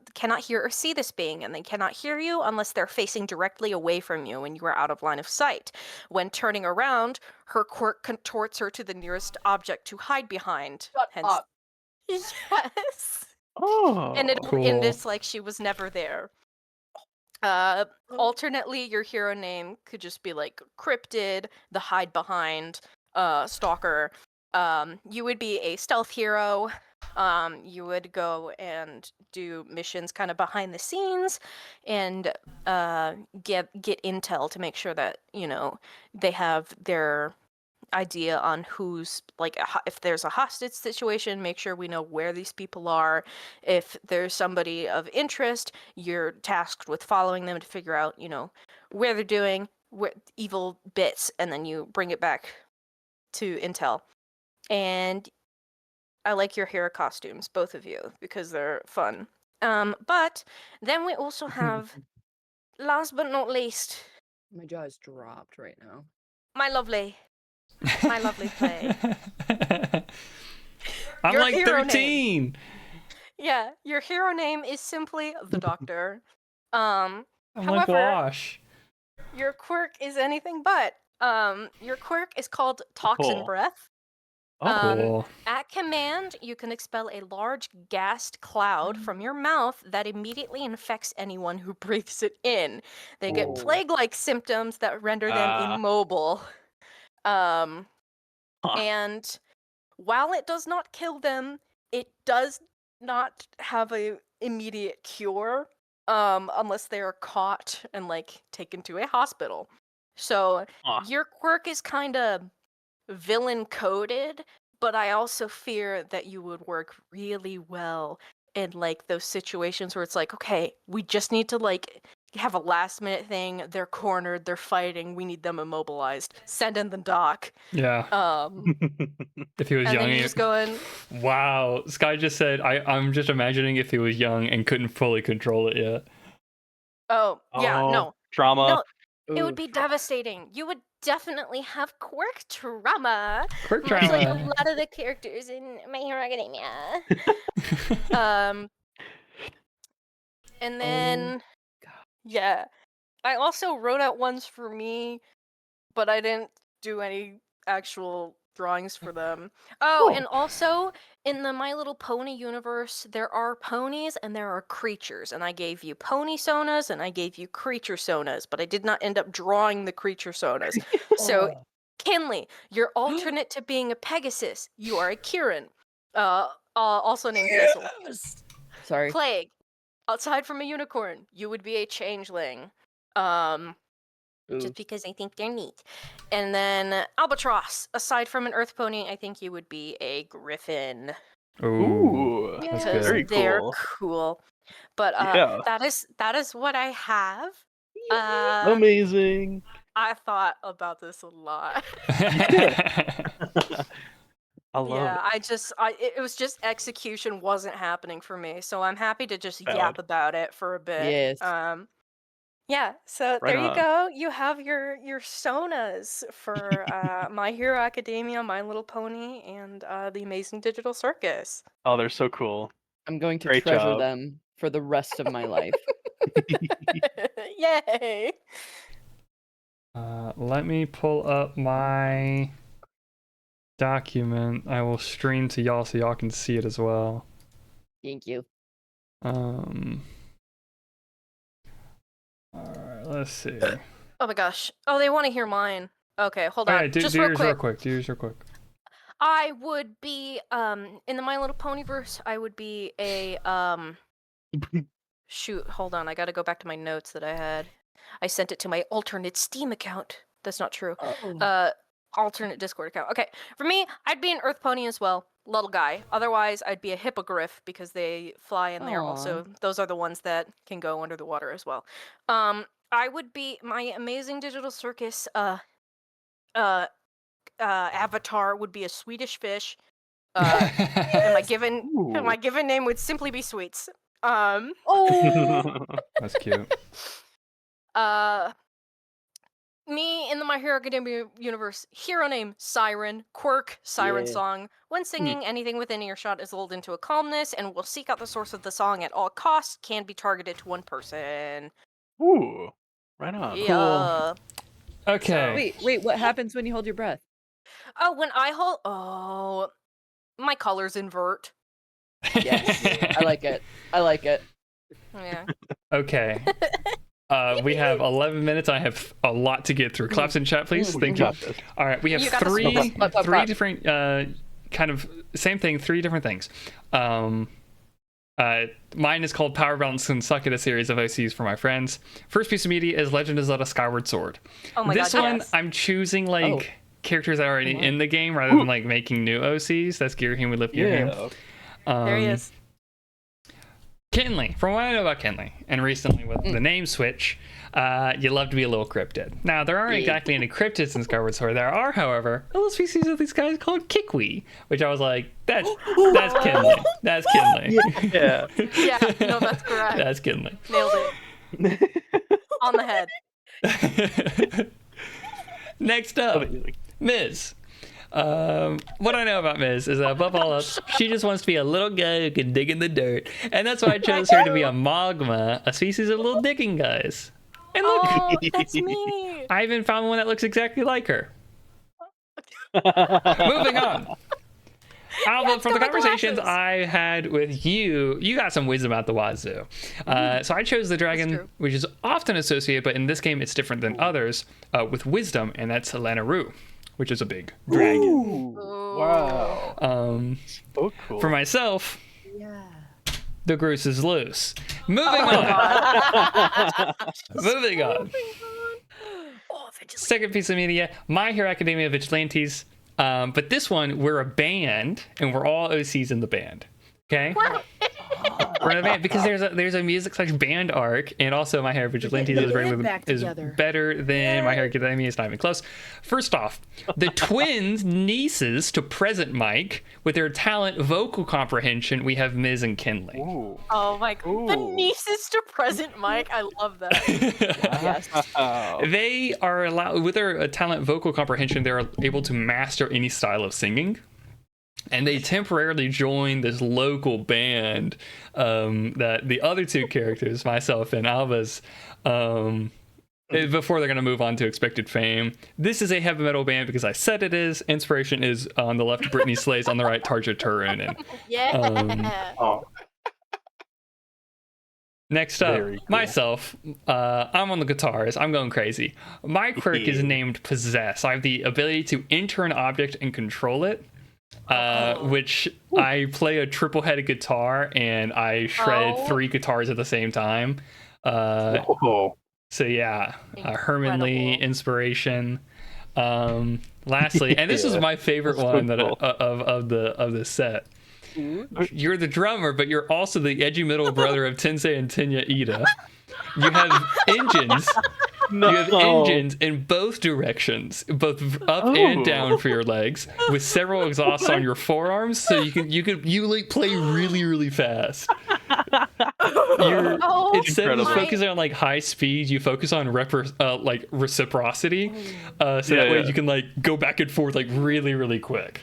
S3: they cannot hear you unless they're facing directly away from you when you are out of line of sight. When turning around, her quirk contorts her to the nearest object to hide behind.
S4: Shut
S3: Hence,
S4: up.
S3: yes.
S2: Oh.
S3: And
S1: Cool.
S3: it's like she was never there. Alternately, your hero name could just be like Cryptid, the Hide Behind, Stalker. You would be a stealth hero. You would go and do missions kind of behind the scenes and get intel to make sure that, they have their idea on who's if there's a hostage situation, make sure we know where these people are. If there's somebody of interest, you're tasked with following them to figure out where they're doing evil bits, and then you bring it back to intel. And I like your hero costumes, both of you, because they're fun. But then we also have, last but not least,
S4: My jaw is dropped right now.
S3: my lovely play.
S1: I'm
S3: Your
S1: like
S3: hero
S1: 13.
S3: Yeah, your hero name is simply the Doctor.
S1: I'm like
S3: However,
S1: Wash.
S3: your quirk is anything but. Your quirk is called Toxin
S2: Cool.
S3: Breath.
S1: Cool.
S3: At command, you can expel a large gassed cloud from your mouth that immediately infects anyone who breathes it in. They get
S4: Oh.
S3: plague-like symptoms that render them
S2: Ah.
S3: immobile. And while it does not kill them, it does not have a immediate cure, unless they are caught and taken to a hospital. So your quirk is kind of villain coded, but I also fear that you would work really well in those situations where it's okay, we just need to have a last minute thing, they're cornered, they're fighting, we need them immobilized, send in the doc.
S1: Yeah. If he was
S3: And
S1: young,
S3: then you're just going,
S1: wow. Sky just said, I'm just imagining if he was young and couldn't fully control it yet.
S3: oh yeah, no,
S2: Trauma.
S3: no, it would be devastating. You would definitely have quirk trauma.
S1: Quirk
S3: Much like a
S1: trauma.
S3: lot of the characters in My Hero Academia. And then, yeah, I also wrote out ones for me, but I didn't do any actual drawings for them. Oh, and also in the My Little Pony universe, there are ponies and there are creatures, and I gave you pony sonas and I gave you creature sonas, but I did not end up drawing the creature sonas. So, Kinley, you're alternate to being a Pegasus. You are a Kieran, also named Thistle.
S4: Sorry.
S3: Plague, aside from a unicorn, you would be a changeling. Just because I think they're neat. And then Albatross, aside from an Earth Pony, I think you would be a Griffin.
S1: Ooh. That's
S3: because
S1: good.
S2: Very
S3: they're
S2: cool.
S3: cool. But
S2: Yeah.
S3: that is what I have.
S2: Amazing.
S3: I thought about this a lot.
S2: I love
S3: Yeah, it was just execution wasn't happening for me, so I'm happy to just
S2: Valid.
S3: yap about it for a bit.
S4: Yes.
S3: Yeah, so
S2: Right
S3: there you
S2: on.
S3: go. You have your sonas for My Hero Academia, My Little Pony, and The Amazing Digital Circus.
S2: Oh, they're so cool.
S4: I'm going to
S2: Great
S4: treasure
S2: job.
S4: them for the rest of my life.
S3: Yay!
S1: Let me pull up my document. I will stream to y'all so y'all can see it as well.
S4: Thank you.
S1: Alright, let's see.
S3: Oh my gosh. Oh, they want to hear mine. Okay, hold
S1: Oh,
S3: on.
S1: yeah, do
S3: Just
S1: yours
S3: real
S1: real
S3: quick.
S1: quick. Do yours real quick.
S3: I would be in the My Little Pony verse. I would be a shoot. Hold on. I got to go back to my notes that I had. I sent it to my alternate Steam account. That's not true.
S4: Oh.
S3: Alternate Discord account. Okay, for me, I'd be an Earth Pony as well, little guy. Otherwise, I'd be a hippogriff because they fly and they're also those are the ones that can go under the water as well. I would be my Amazing Digital Circus. Avatar would be a Swedish fish. And my given name would simply be Sweets.
S4: Oh.
S1: That's cute.
S3: Me in the My Hero Academia universe, hero name Siren, quirk Siren
S4: Yeah.
S3: song. When singing, anything within earshot is lulled into a calmness and will seek out the source of the song at all costs. Can be targeted to one person.
S2: Ooh. Right on.
S3: Yeah.
S1: Okay.
S4: Wait, what happens when you hold your breath?
S3: Oh, when I hold my colors invert.
S4: Yes. I like it.
S3: Yeah.
S1: Okay. We have 11 minutes. I have a lot to get through. Claps in chat, please. Thank you. All right, we have
S3: You got this.
S1: three different kind of same thing, three different things. Mine is called Power Balance and Suck It, a series of OCs for my friends. First piece of media is Legend of Zelda Skyward Sword.
S3: Oh my
S1: This
S3: god,
S1: one,
S3: yes.
S1: I'm choosing characters that are already in the game rather than making new OCs. That's Gearham with Lift Gearham.
S3: There he is.
S1: Kinley, from what I know about Kinley, and recently with the name switch, you love to be a little cryptid. Now, there aren't exactly any cryptids in Skyward Sword. There are, however, a little species of these guys called Kikwi, which I was like, that's Kinley. That's Kinley.
S2: Yeah.
S3: Yeah, no, that's correct.
S1: That's Kinley.
S3: Nailed it. On the head.
S1: Next up, Ms. What I know about Ms is that above all else, she just wants to be a little guy who can dig in the dirt. And that's why I chose her to be a Magma, a species of little digging guys. And look,
S3: that's me.
S1: I even found one that looks exactly like her. Moving on. Alba, from the conversations I had with you, you got some wisdom out the wazoo. So I chose the dragon, which is often associated, but in this game it's different than others, with wisdom, and that's Lanaru, which is a big dragon.
S2: Ooh, wow. So cool.
S1: For myself, the Groose is loose. Moving on. Second piece of media, My Hero Academia Vigilantes. But this one, we're a band, and we're all OCs in the band. Okay? We're in a band because there's a music/band arc, and also My Hero Vigilantes is better than My Hero Academia. It's not even close. First off, the twins nieces to present Mike with their talent vocal comprehension. We have Ms. and Kinley.
S2: Ooh.
S3: Oh my god, the nieces to present Mike. I love that.
S4: Yes.
S2: Wow.
S1: They are allowed with their talent vocal comprehension. They're able to master any style of singing. And they temporarily join this local band that the other two characters, myself and Alva's, before they're going to move on to expected fame. This is a heavy metal band because I said it is. Inspiration is on the left, Brittany Slays, on the right, Tarja Turunen.
S3: Yeah.
S1: Next up,
S2: Very cool.
S1: myself, I'm on the guitars. I'm going crazy. My quirk is named Possess. I have the ability to enter an object and control it. Which I play a triple-headed guitar and I shred 3 guitars at the same time. So yeah, Herman Lee inspiration. Lastly, and this is my favorite one that of the set.
S4: Ooh.
S1: You're the drummer, but you're also the edgy middle brother of Tensei and Tenya Ida. You have engines.
S2: No.
S1: You have engines in both directions, both up and down for your legs, with several exhausts on your forearms, so you like play really fast. Instead of focusing on like high speed, you focus on like reciprocity, so that way you can like go back and forth like really quick.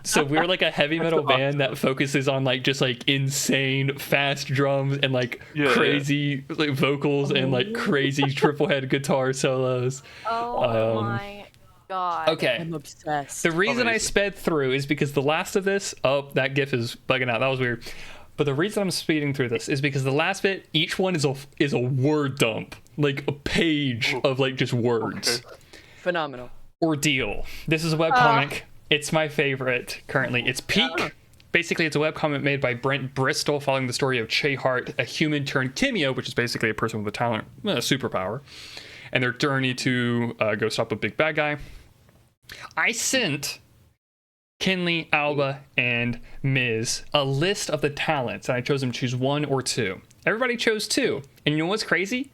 S1: So we're like a heavy metal band that focuses on like just like insane fast drums and like crazy like vocals and like crazy triple head guitar solos.
S3: Oh my god.
S1: Okay.
S4: I'm obsessed.
S1: The reason I sped through is because the last of this, that gif is bugging out. That was weird. But the reason I'm speeding through this is because the last bit, each one is a word dump, like a page of like just words.
S2: Okay.
S4: Phenomenal.
S1: Ordeal. This is a webcomic. It's my favorite currently. It's Peak. Basically, it's a webcomic made by Brent Bristol following the story of Che Hart, a human turned Kimio, which is basically a person with a talent, a superpower, and their journey to go stop a big bad guy. I sent Kinley, Alba, and Miz a list of the talents, and I chose them to choose 1 or 2. Everybody chose 2. And you know what's crazy?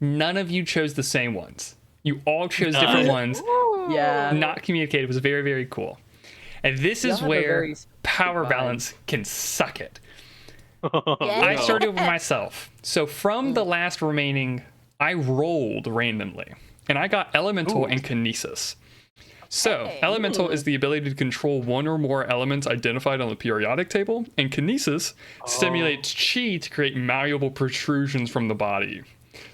S1: None of you chose the same ones. You all chose different ones.
S4: Yeah.
S1: Not communicated. It was very cool. And this is where power balance can suck it. I started with myself. So from the last remaining, I rolled randomly. And I got Elemental and Kinesis. So, Elemental is the ability to control one or more elements identified on the periodic table, and Kinesis stimulates chi to create malleable protrusions from the body.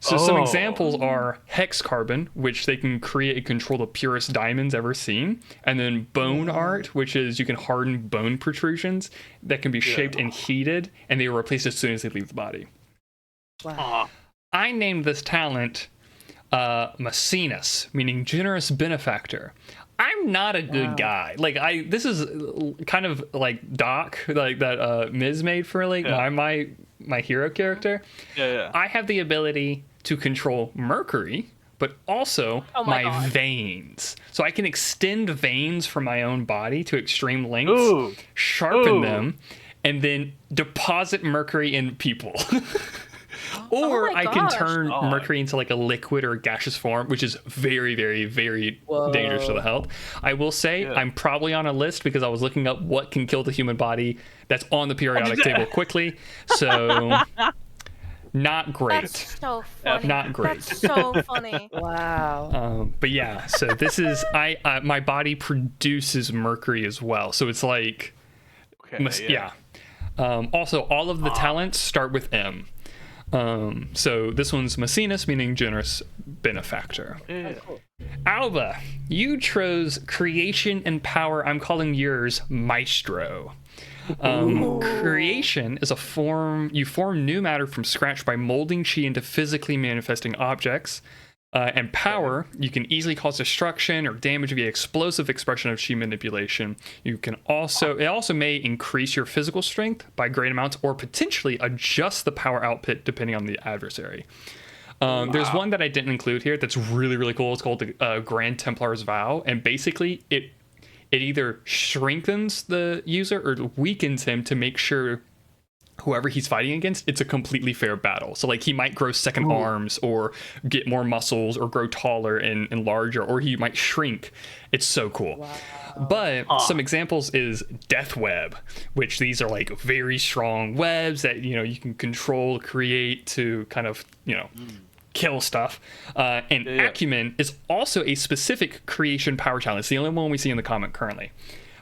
S1: So some examples are Hex Carbon, which they can create and control the purest diamonds ever seen, and then Bone Art, which is you can harden bone protrusions that can be shaped and heated, and they are replaced as soon as they leave the body.
S4: Wow.
S1: I named this talent Maecenas, meaning generous benefactor. I'm not a good guy. Like this is kind of like Doc, like that Miz made for like my hero character. I have the ability to control Mercury, but also my veins. So I can extend veins from my own body to extreme lengths, sharpen them, and then deposit Mercury in people. Or I can turn Mercury into like a liquid or a gaseous form, which is very dangerous to the health. I will say I'm probably on a list because I was looking up what can kill the human body that's on the periodic table quickly. So not great.
S3: That's so funny.
S1: Not great.
S3: That's so funny.
S4: Wow.
S1: But yeah, so this is my body produces Mercury as well. So it's like also all of the talents start with M. So this one's Maecenas, meaning generous benefactor. Alba, you chose creation and power. I'm calling yours Maestro. Creation is you form new matter from scratch by molding chi into physically manifesting objects. And power, you can easily cause destruction or damage via explosive expression of chi manipulation. It also may increase your physical strength by great amounts or potentially adjust the power output depending on the adversary. There's one that I didn't include here that's really cool. It's called the Grand Templar's Vow, and basically it either strengthens the user or weakens him to make sure whoever he's fighting against, it's a completely fair battle. So like he might grow second arms or get more muscles or grow taller and larger, or he might shrink. It's so cool. Wow. But some examples is Death Web, which these are like very strong webs that you can control, create to kind of kill stuff. And Acumen is also a specific creation power talent. It's the only one we see in the comic currently.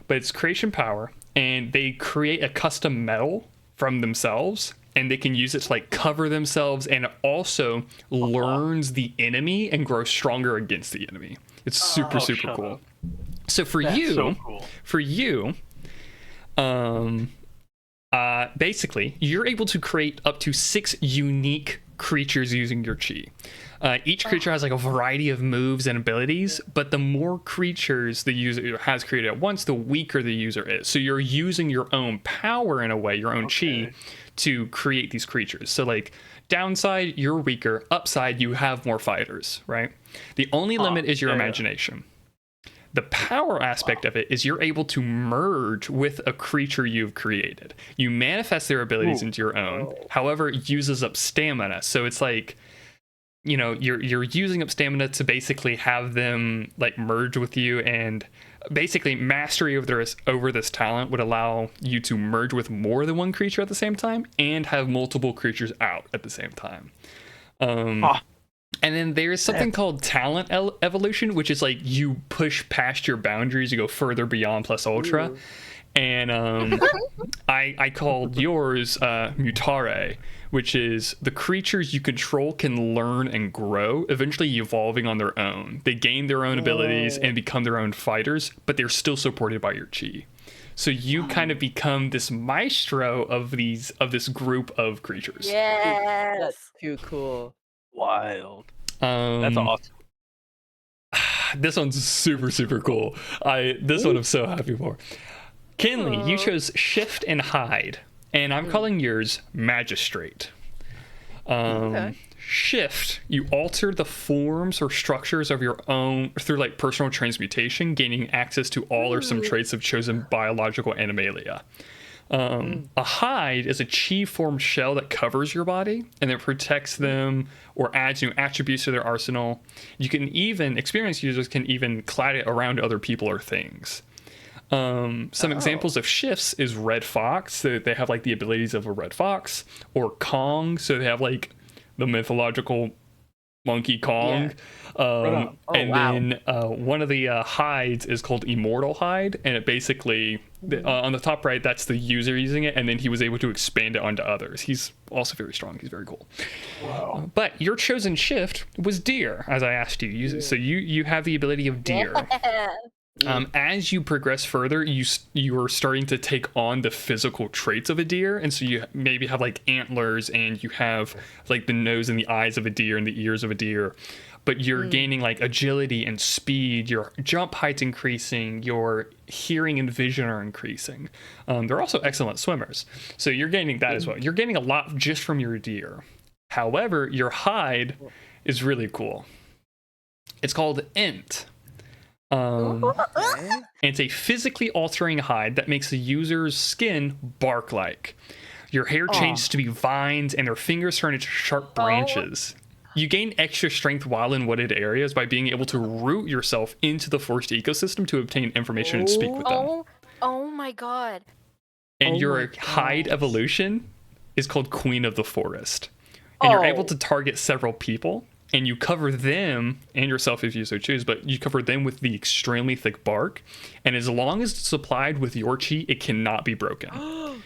S1: But it's creation power, and they create a custom metal from themselves, and they can use it to like cover themselves, and it also learns the enemy and grows stronger against the enemy. It's super cool. So for you, basically you're able to create up to 6 unique creatures using your chi. Each creature has like a variety of moves and abilities, but the more creatures the user has created at once, the weaker the user is. So you're using your own power in a way, your own chi, to create these creatures. So like downside, you're weaker. Upside, you have more fighters, right? The only limit is your imagination. The power aspect of it is you're able to merge with a creature you've created. You manifest their abilities into your own. However, it uses up stamina. So it's like, you know, you're using up stamina to basically have them like merge with you, and basically mastery over this talent would allow you to merge with more than one creature at the same time and have multiple creatures out at the same time. And then there's something called talent evolution, which is like you push past your boundaries, you go further beyond plus ultra. Ooh. And I called yours Mutare, which is the creatures you control can learn and grow, eventually evolving on their own. They gain their own abilities and become their own fighters, but they're still supported by your chi. So you kind of become this maestro of this group of creatures.
S3: Yes.
S4: That's too cool.
S2: Wild. That's awesome.
S1: This one's super, super cool. This one I'm so happy for. Kinley, you chose Shift and Hide, and I'm calling yours Magistrate. Okay. Shift, you alter the forms or structures of your own through like personal transmutation, gaining access to all or some traits of chosen biological animalia. A hide is a chi formed shell that covers your body and it protects them or adds new attributes to their arsenal. You can even, experienced users can even clad it around other people or things. Some examples of shifts is Red Fox, so they have like the abilities of a red fox, or Kong, so they have like the mythological monkey Kong. Then one of the hides is called Immortal Hide, and it basically on the top right, that's the user using it, and then he was able to expand it onto others. He's also very strong. He's very cool. Wow. But your chosen shift was Deer, as I asked you. So you have the ability of Deer. As you progress further, you are starting to take on the physical traits of a deer, and so you maybe have like antlers, and you have like the nose and the eyes of a deer and the ears of a deer, but you're gaining like agility and speed, your jump height's increasing, your hearing and vision are increasing. They're also excellent swimmers, so you're gaining that as well. You're gaining a lot just from your deer. However, your hide is really cool. It's called Ent. It's a physically altering hide that makes the user's skin bark-like. Your hair changes to be vines, and their fingers turn into sharp branches. You gain extra strength while in wooded areas by being able to root yourself into the forest ecosystem to obtain information and speak with them.
S3: Oh my god.
S1: And your hide evolution is called Queen of the Forest. And you're able to target several people, and you cover them and yourself if you so choose, but you cover them with the extremely thick bark. And as long as it's supplied with your chi, it cannot be broken.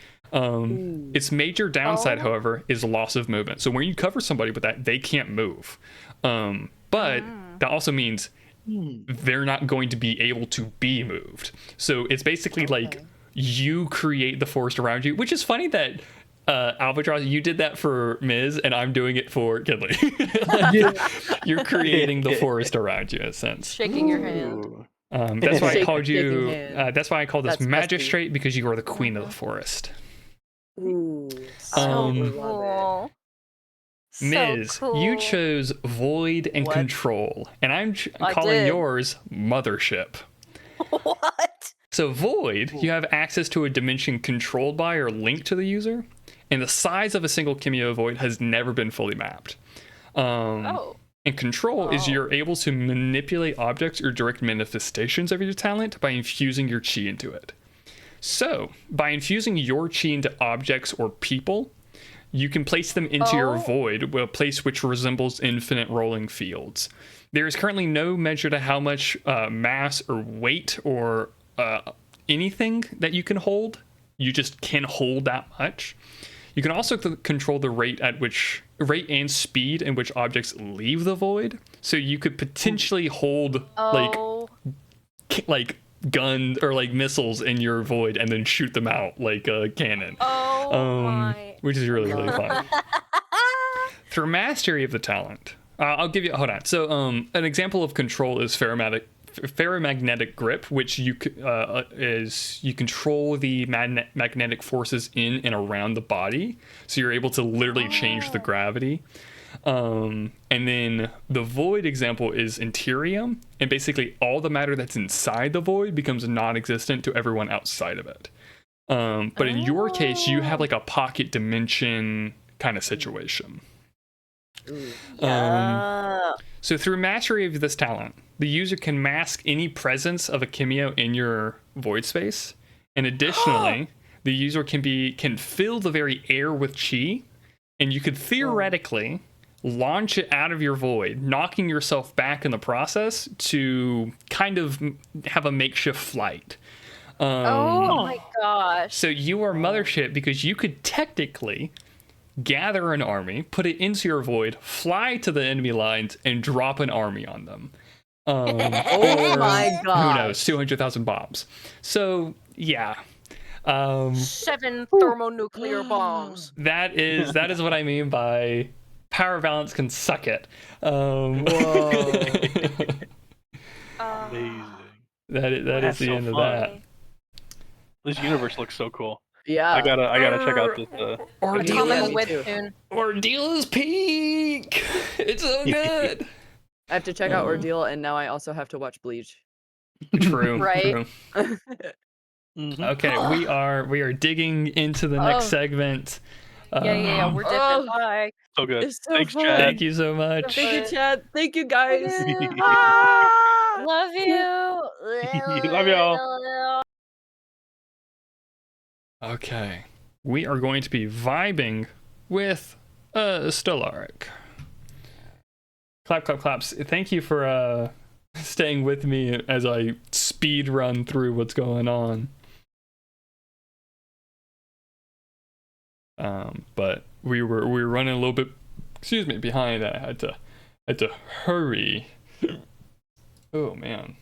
S1: Its major downside, however, is loss of movement. So when you cover somebody with that, they can't move. But that also means they're not going to be able to be moved. So it's basically like you create the forest around you, which is funny that Albatross, you did that for Miz, and I'm doing it for Kidley. You're creating the forest around you in a sense.
S3: Shaking your hand.
S1: That's why I called you. That's why I called this Magistrate, because you are the queen of the forest.
S4: Ooh,
S3: so cool.
S1: Miz,
S3: so cool.
S1: you chose Void and Control, and I'm calling yours Mothership.
S3: What?
S1: So Void, you have access to a dimension controlled by or linked to the user, and the size of a single Kimio Void has never been fully mapped. And Control is you're able to manipulate objects or direct manifestations of your talent by infusing your chi into it. So, by infusing your chi into objects or people, you can place them into your void, a place which resembles infinite rolling fields. There is currently no measure to how much mass or weight or anything that you can hold. You just can hold that much. You can also control the rate and speed in which objects leave the void. So you could potentially hold like guns or like missiles in your void and then shoot them out like a cannon. Which is really, really fun. Through mastery of the talent, I'll give you, hold on. So an example of control is ferromagnetic grip, which you control the magnetic forces in and around the body, so you're able to literally change the gravity. And then the void example is Interium, and basically all the matter that's inside the void becomes non-existent to everyone outside of it. But in your case, you have like a pocket dimension kind of situation. So through mastery of this talent, the user can mask any presence of a Kimio in your void space, and additionally, the user can fill the very air with chi, and you could theoretically launch it out of your void, knocking yourself back in the process to kind of have a makeshift flight.
S3: Oh my gosh.
S1: So you are Mothership because you could technically gather an army, put it into your void, fly to the enemy lines, and drop an army on them.
S4: Oh
S1: Or,
S4: my god.
S1: who knows, 200,000 bombs. So, yeah.
S3: 7 thermonuclear bombs.
S1: That is what I mean by power balance can suck it.
S4: Whoa.
S2: Amazing.
S1: That is
S2: That's
S1: the
S2: so
S1: end of
S2: fun.
S1: that.
S2: This universe looks so cool.
S4: Yeah.
S2: I gotta check out this.
S1: Ordeal
S3: Atomic
S4: me
S3: Wit
S4: too.
S3: Tune.
S1: Ordeal is peak. It's so good.
S4: I have to check out Ordeal, and now I also have to watch Bleach.
S1: True.
S3: Right.
S1: True. Okay, we are digging into the next segment.
S3: Yeah. We're dipping.
S4: Oh.
S3: Bye.
S2: So good.
S4: It's so
S2: Thanks,
S4: fun.
S2: Chad.
S1: Thank you so much.
S4: Thank you, Chad. Thank you, guys.
S3: Love you.
S2: Love y'all.
S1: Okay, we are going to be vibing with Stellaric. Clap, clap, claps. Thank you for staying with me as I speed run through what's going on. But we were running a little bit, behind. I had to hurry. Oh man.